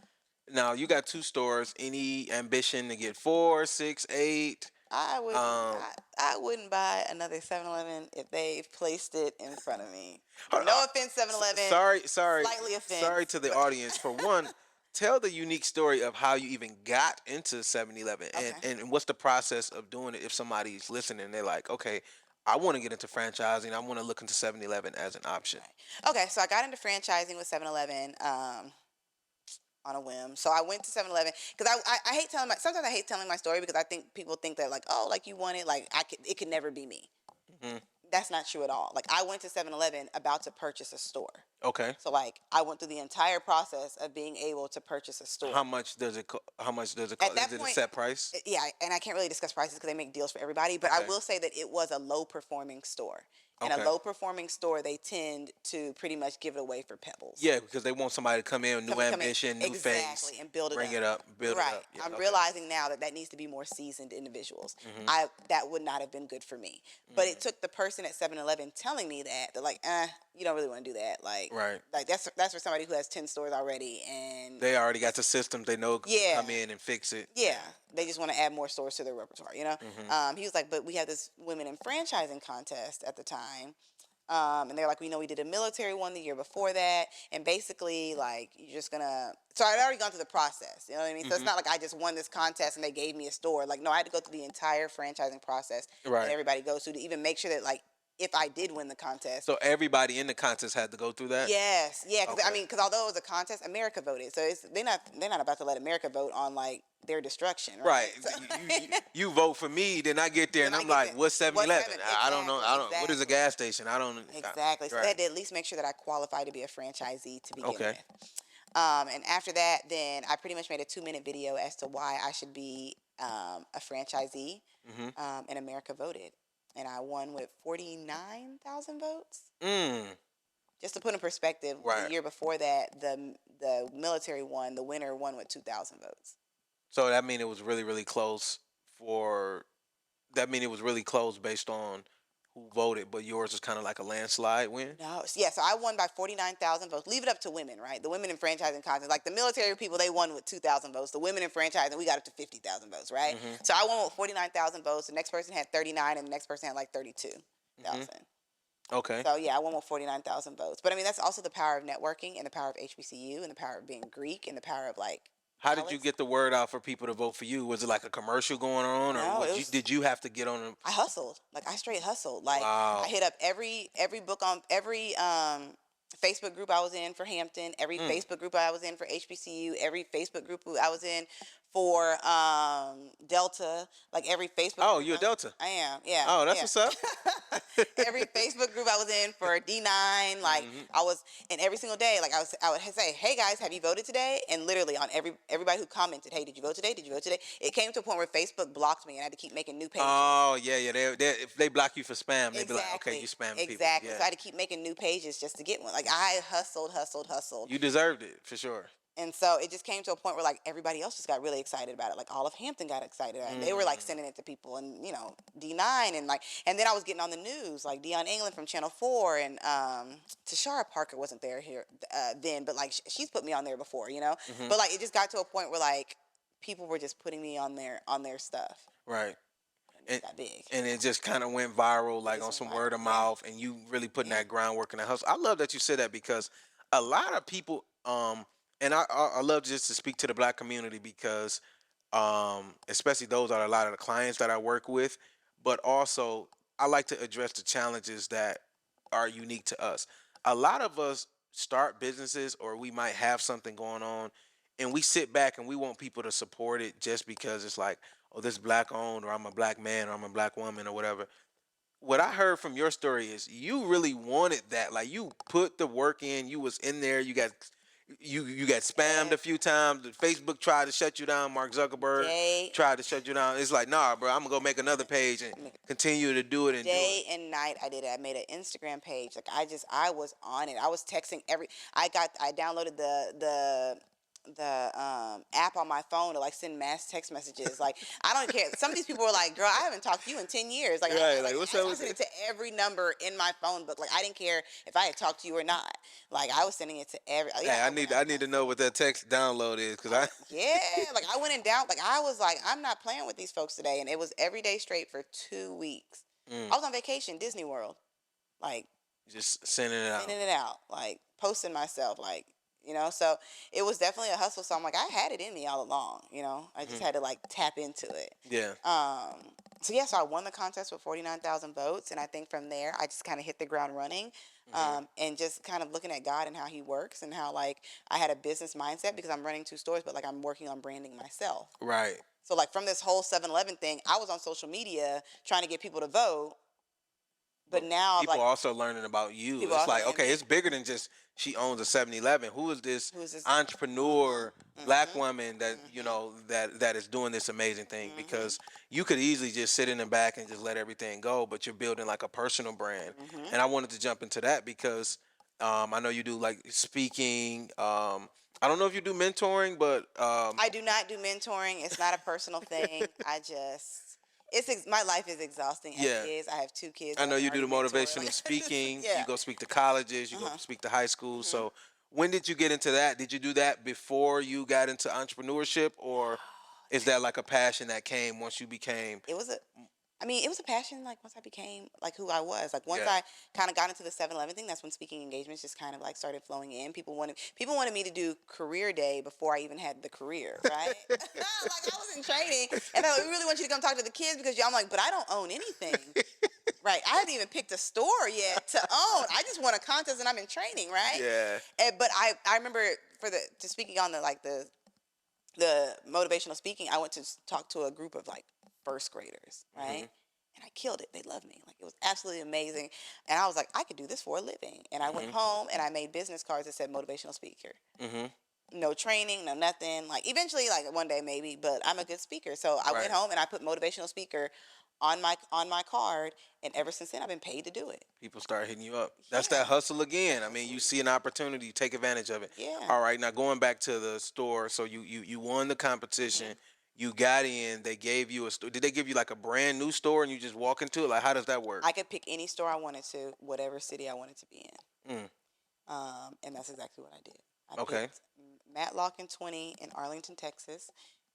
Now you got 2 stores. Any ambition to get 4, 6, 8? I wouldn't. Um, I wouldn't buy another 7-Eleven if they've placed it in front of me. hold on. No offense, 7-Eleven. Sorry Slightly offense. to the But audience. For one, tell the unique story of how you even got into 7-Eleven okay. and what's the process of doing it if somebody's listening. They're like, okay, I want to get into franchising. I want to look into 7-Eleven as an option. Right. Okay. So I got into franchising with 7-Eleven. On a whim. So I went to 7-Eleven because I hate telling sometimes I hate telling my story because I think people think that like, oh, like you want it, like it could never be me. Hmm. That's not true at all. Like I went to 7-Eleven about to purchase a store. Okay. So like I went through the entire process of being able to purchase a store. How much does it At cost? that Is it a point, set price? yeah, and I can't really discuss prices because they make deals for everybody, but I Okay. will say that it was a low performing store. And a Okay. low performing store, they tend to pretty much give it away for pebbles. Yeah, because they want somebody to come in, new Come in ambition, new face, exactly and build it bring up. it up, build it Right. up. Yeah. I'm Okay. realizing now that that needs to be more seasoned individuals. Hmm. That would not have been good for me. But it Hmm. took the person at 7-Eleven telling me that they're like, you don't really want to do that. Right. Like that's for somebody who has 10 stores already and They already got the systems. They know to yeah. come in and fix it. Yeah, they just want to add more stores to their repertoire, you know. Hmm. He was like, but we had this women in franchising contest at the time, and they're like, we know we did a military one the year before that, and basically like you're just gonna. So I'd already gone through the process, you know what I mean. So it's Hmm. not like I just won this contest and they gave me a store. Like no, I had to go through the entire franchising process that Right. everybody goes through to even make sure that like if I did win the contest. So everybody in the contest had to go through that. Yes, yeah, because I Okay. mean, because although it was a contest, America voted, so they're not about to let America vote on like their destruction, right? Right. So, You vote for me, then I get there then and I I'm get like, that. what's 7-Eleven? What's 7? I don't know. I don't. What is a Exactly. gas station? I don't. Exactly. So they Right. had to at least make sure that I qualified to be a franchisee to begin Okay. with. And after that, then I pretty much made a 2-minute video as to why I should be a franchisee. Hmm. And America voted, and I won with 49,000 votes. Mm. Just to put in perspective, the Right. year before that, the military won. The winner won with 2,000 votes. So that mean it was really really close for. That mean it was really close based on who voted, but yours was kind of like a landslide win. No, yeah, so I won by 49,000 votes. Leave it up to women, right? The women in franchising contest, like the military people, they won with 2,000 votes. The women in franchising, we got up to 50,000 votes, right? Mm-hmm. So I won with 49,000 votes. The next person had 39, and the next person had like 32,000. Okay. So yeah, I won with 49,000 votes. But I mean, that's also the power of networking and the power of HBCU and the power of being Greek and the power of like How did you Alex. get the word out for people to vote for you? Was it like a commercial going on, or No, it what? was. Did you have to get on? I hustled. Like I straight hustled. Like I Wow. hit up every book on every Facebook group I was in for Hampton, every Mm. Facebook group I was in for HBCU, every Facebook group I was in for Delta, like every Facebook Oh, group you a Delta? I am, yeah, Oh, that's yeah. what's up. Every Facebook group I was in for D9, like Hmm. I was, and every single day, like I would say, hey guys, have you voted today? And literally on everybody who commented, hey, did you vote today? Did you vote today? It came to a point where Facebook blocked me and I had to keep making new pages. Oh, yeah, yeah. If they block you for spam, they be like, okay, Exactly. you spamming people. Exactly. Yeah. So I had to keep making new pages just to get one. Like I hustled, hustled, hustled. You deserved it for sure. And so it just came to a point where like everybody else just got really excited about it. Like all of Hampton got excited about it. They were like Mm. sending it to people and D9 and like and then I was getting on the news like Dion England from Channel 4 and Tashara Parker wasn't there here then, but like she's put me on there before. Hmm. But like it just got to a point where like people were just putting me on their stuff. Right. And it got big. And it just kind of went viral, like just on went some viral, word of yeah. mouth, and you really putting Yeah. that groundwork in the hustle. I love that you said that because a lot of people, and I love just to speak to the black community because, especially those are a lot of the clients that I work with, but also I like to address the challenges that are unique to us. A lot of us start businesses, or we might have something going on, and we sit back and we want people to support it just because it's like, oh, this black owned, or I'm a black man, or I'm a black woman, or whatever. What I heard from your story is you really wanted that. Like you put the work in, you was in there, you got spammed a Yes. few times. Facebook tried to shut you down. Mark Zuckerberg Day tried to shut you down. It's like, nah, bro, I'm gonna go make another page and continue to do it and do it. day and night I did it. I made an Instagram page. Like I was on it. I was texting I downloaded the app on my phone to like send mass text messages. Like I don't care. Some of these people were like, "Girl, I haven't talked to you in 10 years." Like, Right, like, what's up I with sent it to every number in my phone book. Like I didn't care if I had talked to you or not. Like I was sending it to every. Hey, I need to know what that text download is because I Yeah, like I went and down. Like I was like, I'm not playing with these folks today, and it was every day straight for 2 weeks. mm, I was on vacation, Disney World, like just sending it out. sending it out, like posting myself, like So it was definitely a hustle. So I'm like, I had it in me all along. I just Mhm. had to like tap into it. Yeah. So yeah, so I won the contest with 49,000 votes, and I think from there I just kind of hit the ground running, Mhm. and just kind of looking at God and how He works and how like I had a business mindset because I'm running two stores, but like I'm working on branding myself. Right. So like from this whole 7-Eleven thing, I was on social media trying to get people to vote, but But now people like also learning about you. people It's also like, and okay, it's bigger than just she owns a 7-Eleven. Who is this who's this? entrepreneur black Mhm. woman that Mhm. that is doing this amazing thing? Mhm. Because you could easily just sit in the back and just let everything go, but you're building like a personal brand. Mhm. And I wanted to jump into that because I know you do like speaking. I don't know if you do mentoring, but I do not do mentoring. It's not a personal thing. I just my life is exhausting as yeah, it is. I have two kids I that know I'm you do already the mentoring. motivational speaking. Yeah. You go speak to colleges. You go Uh-huh. speak to high schools. Mhm. So when did you get into that? Did you do that before you got into entrepreneurship, or is that like a passion that came once you became? It was a I mean, it was a passion. Like once I became like who I was, like once Yeah. I kind of got into the 7-Eleven thing, that's when speaking engagements just kind of like started flowing in. People wanted me to do career day before I even had the career, right? Like I was in training, and they're like, we really want you to come talk to the kids because I'm like, but I don't own anything, right? I haven't even picked a store yet to own. I just won a contest and I'm in training, right? Yeah. But I remember to speaking on the motivational speaking, I went to talk to a group of like first graders, right? Hmm. And I killed it. They loved me. Like it was absolutely amazing. And I was like, I could do this for a living. And I went Hmm. home and I made business cards that said motivational speaker. Hmm. No training, no nothing. Like eventually, like one day maybe, but I'm a good speaker. So I Right. went home and I put motivational speaker on my card, and ever since then I've been paid to do it. People start hitting you up. That's Yeah. that hustle again. I mean, you see an opportunity, you take advantage of it. Yeah. All right, now going back to the store. So you won the competition. you got in, they gave you a store. Did they give you like a brand new store and you just walk into it? Like, how does that work? I could pick any store I wanted to, whatever city I wanted to be in. Mm, And that's exactly what I did. I okay. picked Matlock and 20 in Arlington, Texas,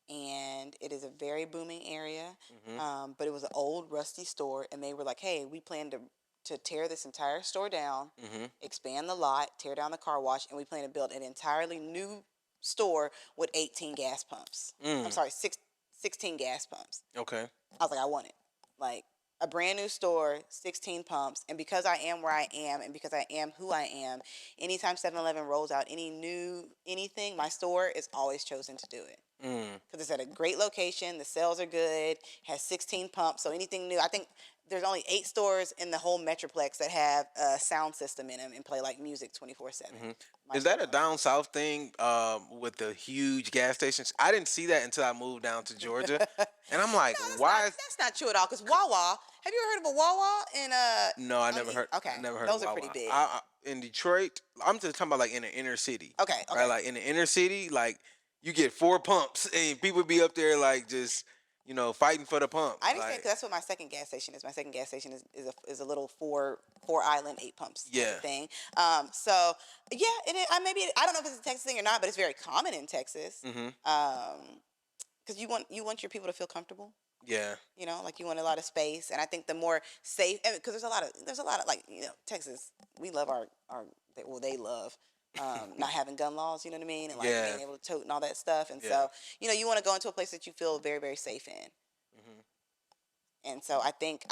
and it is a very booming area. Mhm. But it was an old, rusty store, and they were like, "Hey, we plan to tear this entire store down, Mhm. expand the lot, tear down the car wash, and we plan to build an entirely new store with 18 gas pumps. I'm Mm. sorry, 16 gas pumps." Okay. I was like, I want it. Like a brand new store, 16 pumps. And because I am where I am and because I am who I am, anytime 7-Eleven rolls out any new anything, my store is always chosen to do it. Mm. Because it's at a great location, the sales are good, has 16 pumps. So anything new, I think there's only 8 stores in the whole Metroplex that have a sound system in them and play like music 24/7. Mhm. My Is that store's a one of down south thing with the huge gas stations? I didn't see that until I moved down to Georgia, them. and I'm like, No, why? that's not true at all. Cause Wawa, have you ever heard of a Wawa in No, I on never heard. okay, I never heard of those are pretty Wawa. big. In Detroit, I'm just talking about like in the inner city, Okay, right? okay. Like in the inner city, like you get 4 pumps, and people be up there like just fighting for the pump. I understand Like, because that's what my second gas station is. My second gas station is a little four island 8 pumps type yeah. of thing. So yeah, I maybe I don't know if it's a Texas thing or not, but it's very common in Texas. Mhm. Because you want your people to feel comfortable. Yeah. Like you want a lot of space, and I think the more safe, because there's a lot of like Texas, we love they love not having gun laws, you know what I mean, and like Yeah. being able to tote and all that stuff, and Yeah. so you want to go into a place that you feel very very safe in, Mhm. and so I think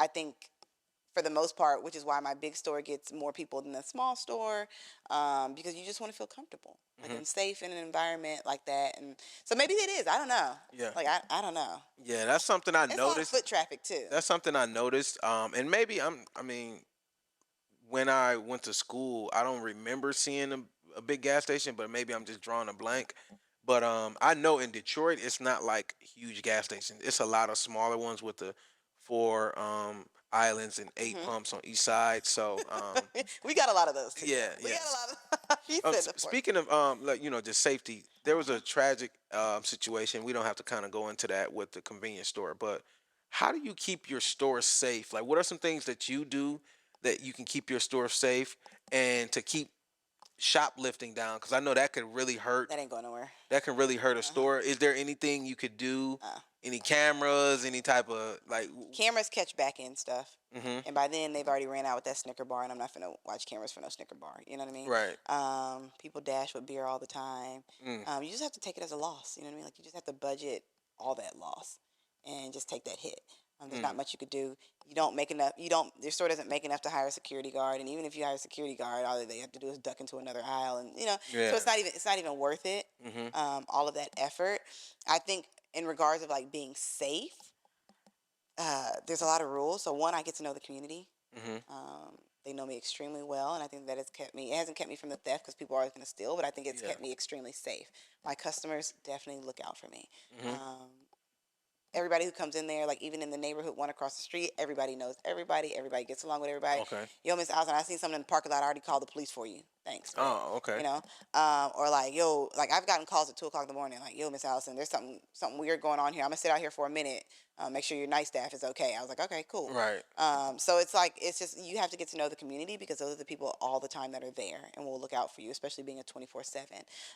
for the most part, which is why my big store gets more people than the small store, because you just want to feel comfortable, like Mhm. and safe in an environment like that, and so maybe it is. I don't know. Yeah. Like I don't know. Yeah. That's something I It's a lot of noticed. foot traffic too. That's something I noticed. And maybe I mean, when I went to school, I don't remember seeing a big gas station, but maybe I'm just drawing a blank. But I know in Detroit, it's not like huge gas stations. It's a lot of smaller ones with the 4 islands and 8 Hmm. pumps on each side. So We got a lot of those too, yeah, though. We got a yes. lot of. He said the fourth. Speaking of like just safety, there was a Mhm. tragic situation. We don't have to kind of go into that with the convenience store, but how do you keep your store safe? Like, what are some things that you do that you can keep your store safe and to keep shoplifting down? Because I know that could really hurt. That ain't going nowhere. That can really hurt a Uh-huh. store. Is there anything you could do? Uh. Any cameras? Any type of like? Cameras catch back end stuff, Mm-hmm. and by then they've already ran out with that Snicker bar, and I'm not gonna watch cameras for no Snicker bar. You know what I mean? Right. People dash with beer all the time. Mm, You just have to take it as a loss. You know what I mean? Like you just have to budget all that loss and just take that hit. There's mm, not much you could do. You don't make enough. You don't. Your store doesn't make enough to hire a security guard, and even if you hire a security guard, all they have to do is duck into another aisle, and So yeah. it's not even worth it. Mm-hmm. All of that effort. I think in regards of like being safe, there's a lot of rules. So one, I get to know the community. Mm-hmm. They know me extremely well, and I think that it hasn't kept me from the theft because people are always going to steal, but I think it's Yeah. kept me extremely safe. My customers definitely look out for me. Mm-hmm. Everybody who comes in there, like even in the neighborhood, one across the street, everybody knows everybody. Everybody gets along with everybody. Okay. Yo, Miss Allison, I seen something in the parking lot. I already called the police for you. Thanks for that. Oh, okay. Or like, yo, like I've gotten calls at 2 o'clock in the morning, like, yo, Miss Allison, there's something weird going on here. I'm gonna sit out here for a minute. Make sure your night staff is okay. I was like, okay, cool. Right. So it's just you have to get to know the community because those are the people all the time that are there and will look out for you, especially being a 24/7.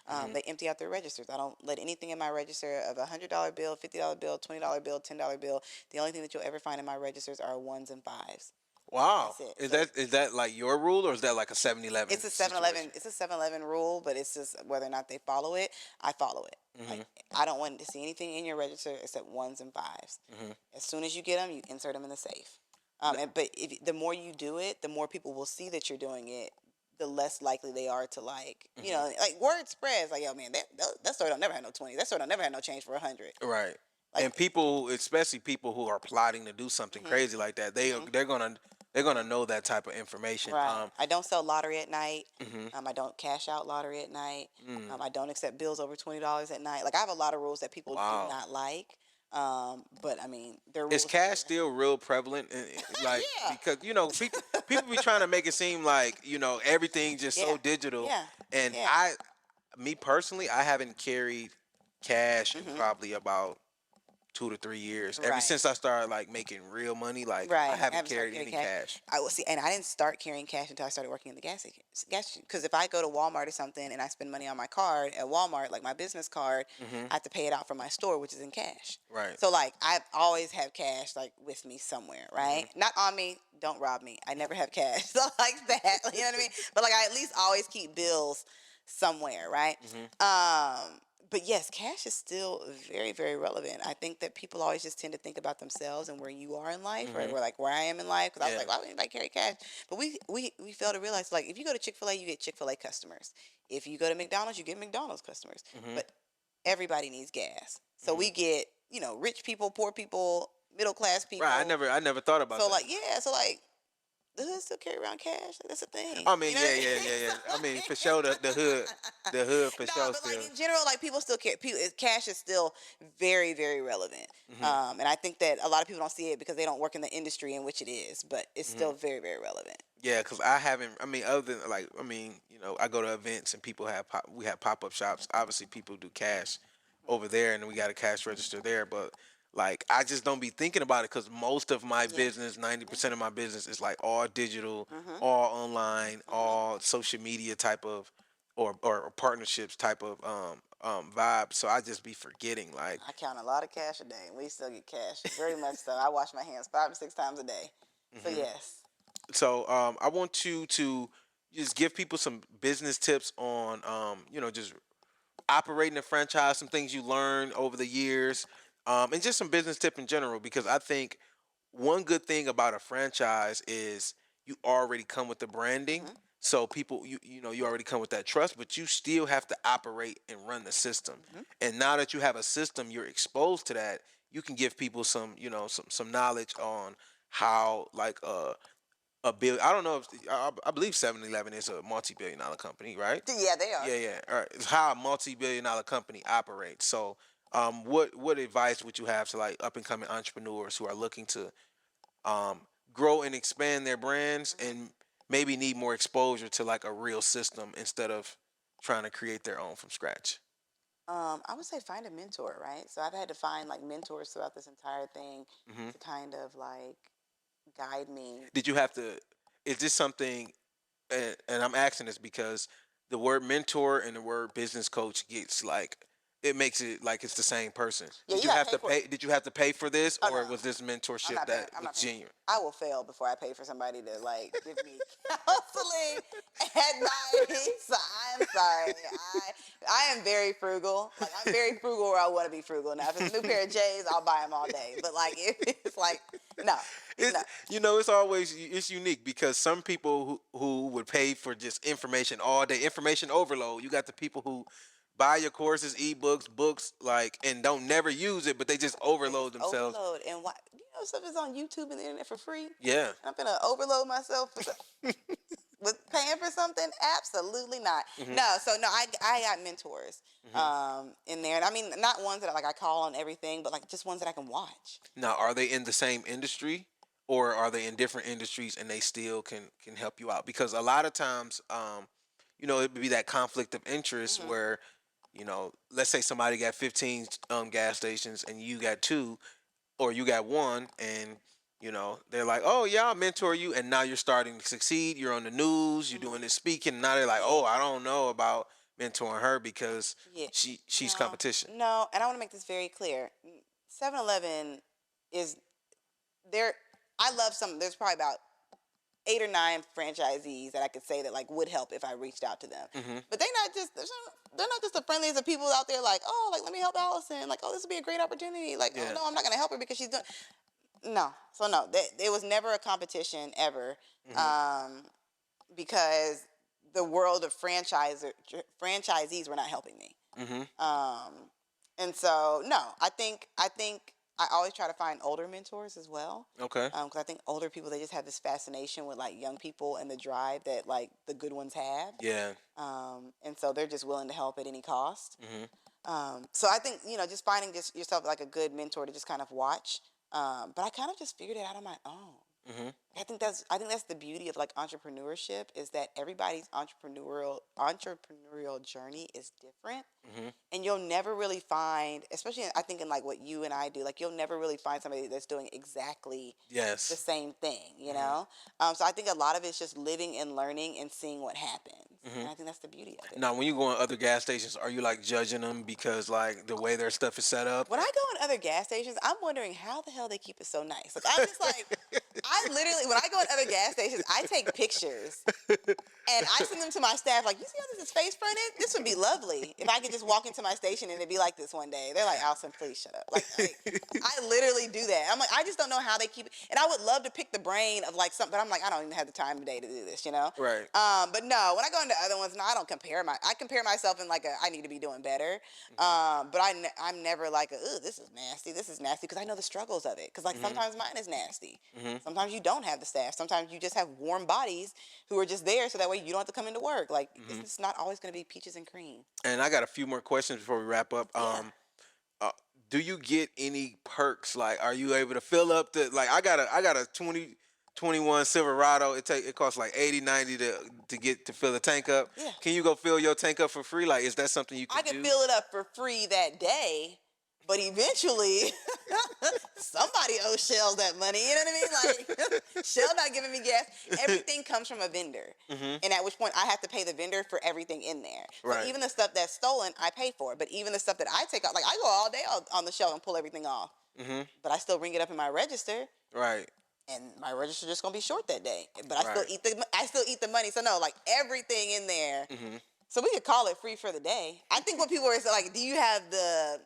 Mm-hmm. They empty out their registers. I don't let anything in my register of $100 bill, $50 bill, $20 bill, $10 bill. The only thing that you'll ever find in my registers are ones and fives. Wow. That's it. Is So that like your rule or is that like a 7-Eleven it's a 7-Eleven. situation? It's a 7-Eleven rule, but it's just whether or not they follow it. I follow it. Mm-hmm. Like I don't want to see anything in your register except ones and fives. Mm-hmm. As soon as you get them, you insert them in the safe. But the more you do it, the more people will see that you're doing it. The less likely they are to Mm-hmm. like word spreads. Like, yo, man, that store don't never have no 20. That store don't never have no change for 100. Right. Like, And people, especially people who are plotting to do something hmm crazy like that, hmm they're gonna know that type of information. right. I don't sell lottery at night. Mm-hmm. I don't cash out lottery at night. Mm. I don't accept bills over $20 at night. Like, I have a lot of rules that people do Wow. not like. But I mean, they're Is rules. cash still real prevalent? Like Yeah. because people be trying to make it seem like everything just Yeah. so digital, Yeah. and Yeah. me personally, I haven't carried cash in hmm probably about 2 to 3 years. Ever Right. since I started like making real money, like I Right. I haven't haven't started carried carrying any cash. cash. I will see, and I didn't start carrying cash until I started working in the gas because if I go to Walmart or something and I spend money on my card at Walmart, like my business card, Hmm. I have to pay it out from my store, which is in cash. Right. So like I always have cash like with me somewhere, right? Hmm. Not on me. Don't rob me. I never have cash, so like that. You know what I mean? But like I at least always keep bills somewhere, right? Hmm. But yes, cash is still very, very relevant. I think that people always just tend to think about themselves and where you are in life, right? Hmm. Or like where I am in life. Because I was Yeah. like, why would anybody carry cash? But we fail to realize, like, if you go to Chick-fil-A, you get Chick-fil-A customers. If you go to McDonald's, you get McDonald's customers. Hmm. But everybody needs gas. So Hmm. we get, rich people, poor people, middle class Right. I people. never thought about So that. like, yeah, so like the hood still carry around cash. Like, that's a thing. I mean, You know yeah, what I yeah, mean? yeah, yeah. So, I mean, for sure, the hood for no, sure but like still. in general, like people still care. People, cash is still very, very relevant. Hmm. And I think that a lot of people don't see it because they don't work in the industry in which it is, but it's Hmm. still very, very relevant. Yeah, because I haven't. I mean, other than like, I mean, I go to events and people we have pop up shops. Obviously, people do cash over there, and we got a cash register there. But like, I just don't be thinking about it because most of my Yeah. business, 90% of my business, is like all digital, Mhm. all online, Mhm. all social media type of, or partnerships type of vibe. So I just be forgetting like. I count a lot of cash a day, and we still get cash. Very much so. I wash my hands 5 or 6 times a day. So Mhm. yes. So I want you to just give people some business tips on just operating a franchise, some things you learned over the years, and just some business tip in general. Because I think one good thing about a franchise is you already come with the branding. Mhm. So people, you already come with that trust, but you still have to operate and run the system. Mhm. And now that you have a system, you're exposed to that. You can give people some, some knowledge on how like a bill. I don't know if I believe 7-Eleven is a multi-billion-dollar company, right? Yeah, they are. Yeah, yeah. All right. It's how a multi-billion-dollar company operates. So, what advice would you have to like up and coming entrepreneurs who are looking to um grow and expand their brands Mhm. and maybe need more exposure to like a real system instead of trying to create their own from scratch? I would say find a mentor, right? So I've had to find like mentors throughout this entire thing Hmm. to kind of like guide me. Did you have to? Is this something? And I'm asking this because the word mentor and the word business coach gets like it makes it like it's the same person. Yeah, you gotta pay for it. Did you have to pay for this, Oh no, or no, was this I'm mentorship not paying. that I'm was not paying. genuine? I will fail before I pay for somebody to like give me counseling advice. So I'm sorry. I am very frugal. Like I'm very frugal where I want to be frugal. Now if it's a new pair of J's, I'll buy them all day. But like if it's like no, It's no. it's always it's unique because some people who would pay for just information all day, information overload. You got the people who buy your courses, ebooks, books, like and don't never use it, but they just They overload just themselves. overload and why? Stuff is on YouTube and the internet for free. Yeah. I'm gonna overload myself with paying for something? Absolutely not. Hmm. No, so no, I got mentors Hmm. in there, and I mean not ones that like I call on everything, but like just ones that I can watch. Now, are they in the same industry or are they in different industries and they still can help you out? Because a lot of times, it would be that conflict of interest Hmm. where, let's say somebody got 15 gas stations and you got two or you got one and they're like, oh yeah, I'll mentor you, and now you're starting to succeed. You're on the news. You're Hmm. doing this speaking. And now they're like, oh, I don't know about mentoring her because Yeah, she's no, competition. no, and I want to make this very clear. 7-Eleven is there. I love some. There's probably about 8 or 9 franchisees that I could say that like would help if I reached out to them. Hmm. But they're not just the friendliest of people out there. Like, oh, like let me help Alyson. Like, oh, this would be a great opportunity. Like, oh Yeah. no, I'm not gonna help her because she's doing. No, so no, it was never a competition ever, Hmm. um, because the world of franchisees were not helping me. Hmm. Um, and so no, I think I always try to find older mentors as well. Okay. Because I think older people, they just have this fascination with like young people and the drive that like the good ones have. Yeah. And so they're just willing to help at any cost. Hmm. So I think just finding just yourself like a good mentor to just kind of watch. But I kind of just figured it out on my own. Hmm. I think that's the beauty of like entrepreneurship is that everybody's entrepreneurial journey is different, Hmm. and you'll never really find, especially I think in like what you and I do, like you'll never really find somebody that's doing exactly the Yes. same thing, you Hmm. know. So I think a lot of it's just living and learning and seeing what happens, Hmm. and I think that's the beauty of it. Now, when you go in other gas stations, are you like judging them because like the way their stuff is set up? When I go in other gas stations, I'm wondering how the hell they keep it so nice. Like I'm just like, I literally when I go in other gas stations, I take pictures and I send them to my staff, like, you see how this is face fronted? This would be lovely if I could just walk into my station and it'd be like this one day. They're like, Alyson, please shut up. Like, I literally do that. I'm like, I just don't know how they keep it. And I would love to pick the brain of like something, but I'm like, I don't even have the time today to do this, you know? Right. But no, when I go into other ones, no, I don't I compare myself in like I need to be doing better. Hmm. But I'm never like, this is nasty, because I know the struggles of it. Because like Hmm. sometimes mine is nasty. Hmm. Sometimes you don't have the staff. Sometimes you just have warm bodies who are just there so that way you don't have to come into work. Like Hmm. it's not always going to be peaches and cream. And I got a few more questions before we wrap up. Yeah. Uh, do you get any perks? Like, are you able to fill up the like? I got a 2021 Silverado. It costs like 80, 90 to get to fill the tank up. Yeah. Can you go fill your tank up for free? Like, is that something you I could could do? fill it up for free that day, but eventually somebody owes Shell that money. You know what I mean? Like Shell not giving me gas. Everything comes from a vendor. Hmm. And at which point I have to pay the vendor for everything in there. So Right. even the stuff that's stolen, I pay for. But even the stuff that I take out, like I go all day on the shelf and pull everything off. Hmm. But I still ring it up in my register. Right. And my register just gonna be short that day. But Right. I still eat the money. So no, like everything in there. Hmm. So we could call it free for the day. I think what people are saying, like, do you have the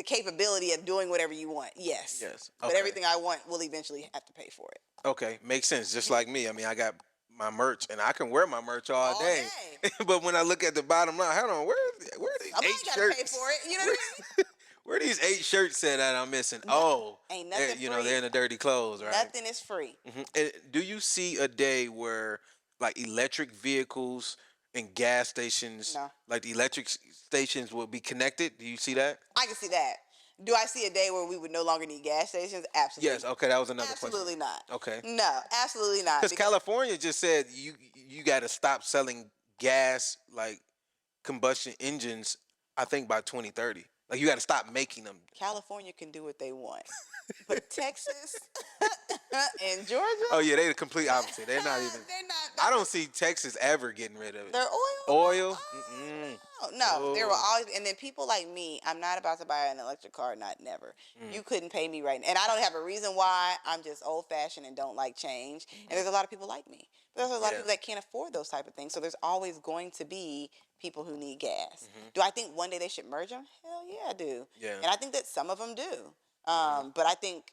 capability of doing whatever you want? Yes. Yes. But Okay. everything I want will eventually have to pay for it. Okay. Makes sense. Just like me. I mean, I got my merch, and I can wear my merch all All day. day. But when I look at the bottom line, hold on, where are these Somebody eight gotta shirts? pay for it. You know what I mean? Where are these 8 shirts at that I'm missing? No, Oh, ain't nothing they're free. in the dirty clothes, right? Nothing is free. And do you see a day where like electric vehicles and gas stations, No. like the electric stations, will be connected? Do you see that? I can see that. Do I see a day where we would no longer need gas stations? Absolutely. Yes. Okay, that was another Absolutely question. not. Okay. No, absolutely not. Because California just said you got to stop selling gas like combustion engines. I think by 2030, like you got to stop making them. California can do what they want. But Texas and Georgia, Oh yeah, they the complete opposite. They're not even. they're I not. don't see Texas ever getting rid of it. They're oil. Oil? Oh, Mm-mm. no, there will Oh. always and then people like me, I'm not about to buy an electric car, not never. Mm. You couldn't pay me right now. And I don't have a reason why. I'm just old fashioned and don't like change. And there's a lot of people like me. But there's a lot of Yeah. people that can't afford those type of things. So there's always going to be people who need gas. Mhm. Do I think one day they should merge them? Hell yeah, I do. Yeah. And I think that some of them do. Mhm. But I think,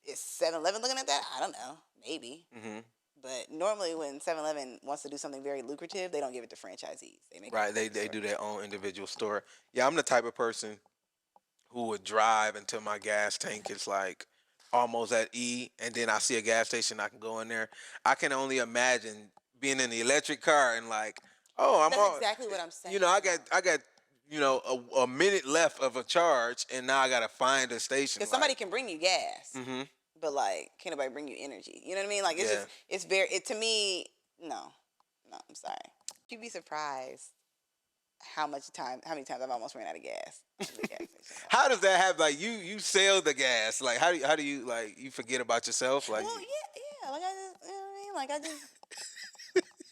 is 7-Eleven looking at that? I don't know. Maybe. Mhm. But normally when 7-Eleven wants to do something very lucrative, they don't give it to franchisees. They make it Right. for They the they store. do their own individual store. Yeah, I'm the type of person who would drive until my gas tank is like almost at E, and then I see a gas station I can go in there. I can only imagine being in the electric car and like, oh, I'm That's all, exactly what I'm saying. I got a minute left of a charge, and now I gotta find a station. Because Like, somebody can bring you gas, mm-hmm. but like, can't nobody bring you energy? You know what I mean? Like, Yeah. it's very, to me, no, I'm sorry. You'd be surprised how many times I've almost ran out of gas at the gas station. How does that happen? Like you sell the gas. Like how do you like you forget about yourself? Like Well, yeah, like I just, you know what I mean? Like I just,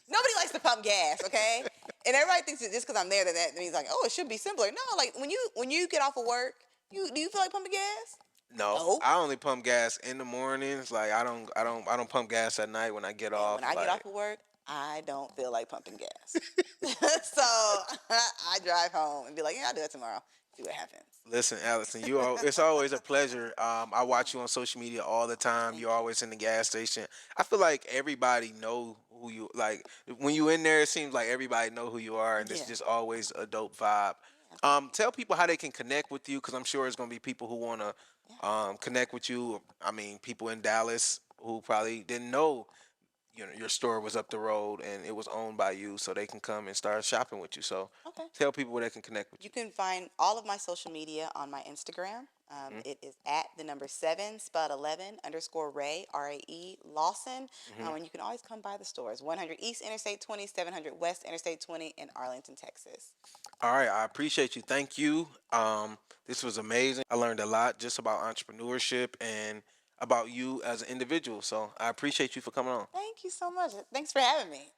nobody likes to pump gas, okay? And everybody thinks that just because I'm there that means like, oh, it should be simpler. No, like when you get off of work, do you feel like pumping gas? no, No. I only pump gas in the mornings. Like I don't pump gas at night when I get And when off. I get Like off of work, I don't feel like pumping gas. So I drive home and be like, yeah, I'll do it tomorrow. See what happens. listen, Alyson, it's always a pleasure. I watch you on social media all the time. Thank You're you. always in the gas station. I feel like everybody know who you like. When you in there, it seems like everybody know who you are, and it's Yeah. just always a dope vibe. Yeah. Tell people how they can connect with you, because I'm sure it's gonna be people who wanna Yeah. connect with you. I mean, people in Dallas who probably didn't know your store was up the road and it was owned by you, so they can come and start shopping with you. So Okay. tell people where they can connect with You you. can find all of my social media on my Instagram. Hmm. It is at the number 7, spelled 11, underscore Rae, Rae Lawson. Hmm. And you can always come by the stores 100 East Interstate 20, 700 West Interstate 20 in Arlington, Texas. All right, I appreciate you. Thank you. This was amazing. I learned a lot just about entrepreneurship and about you as an individual. So I appreciate you for coming on. Thank you so much. Thanks for having me.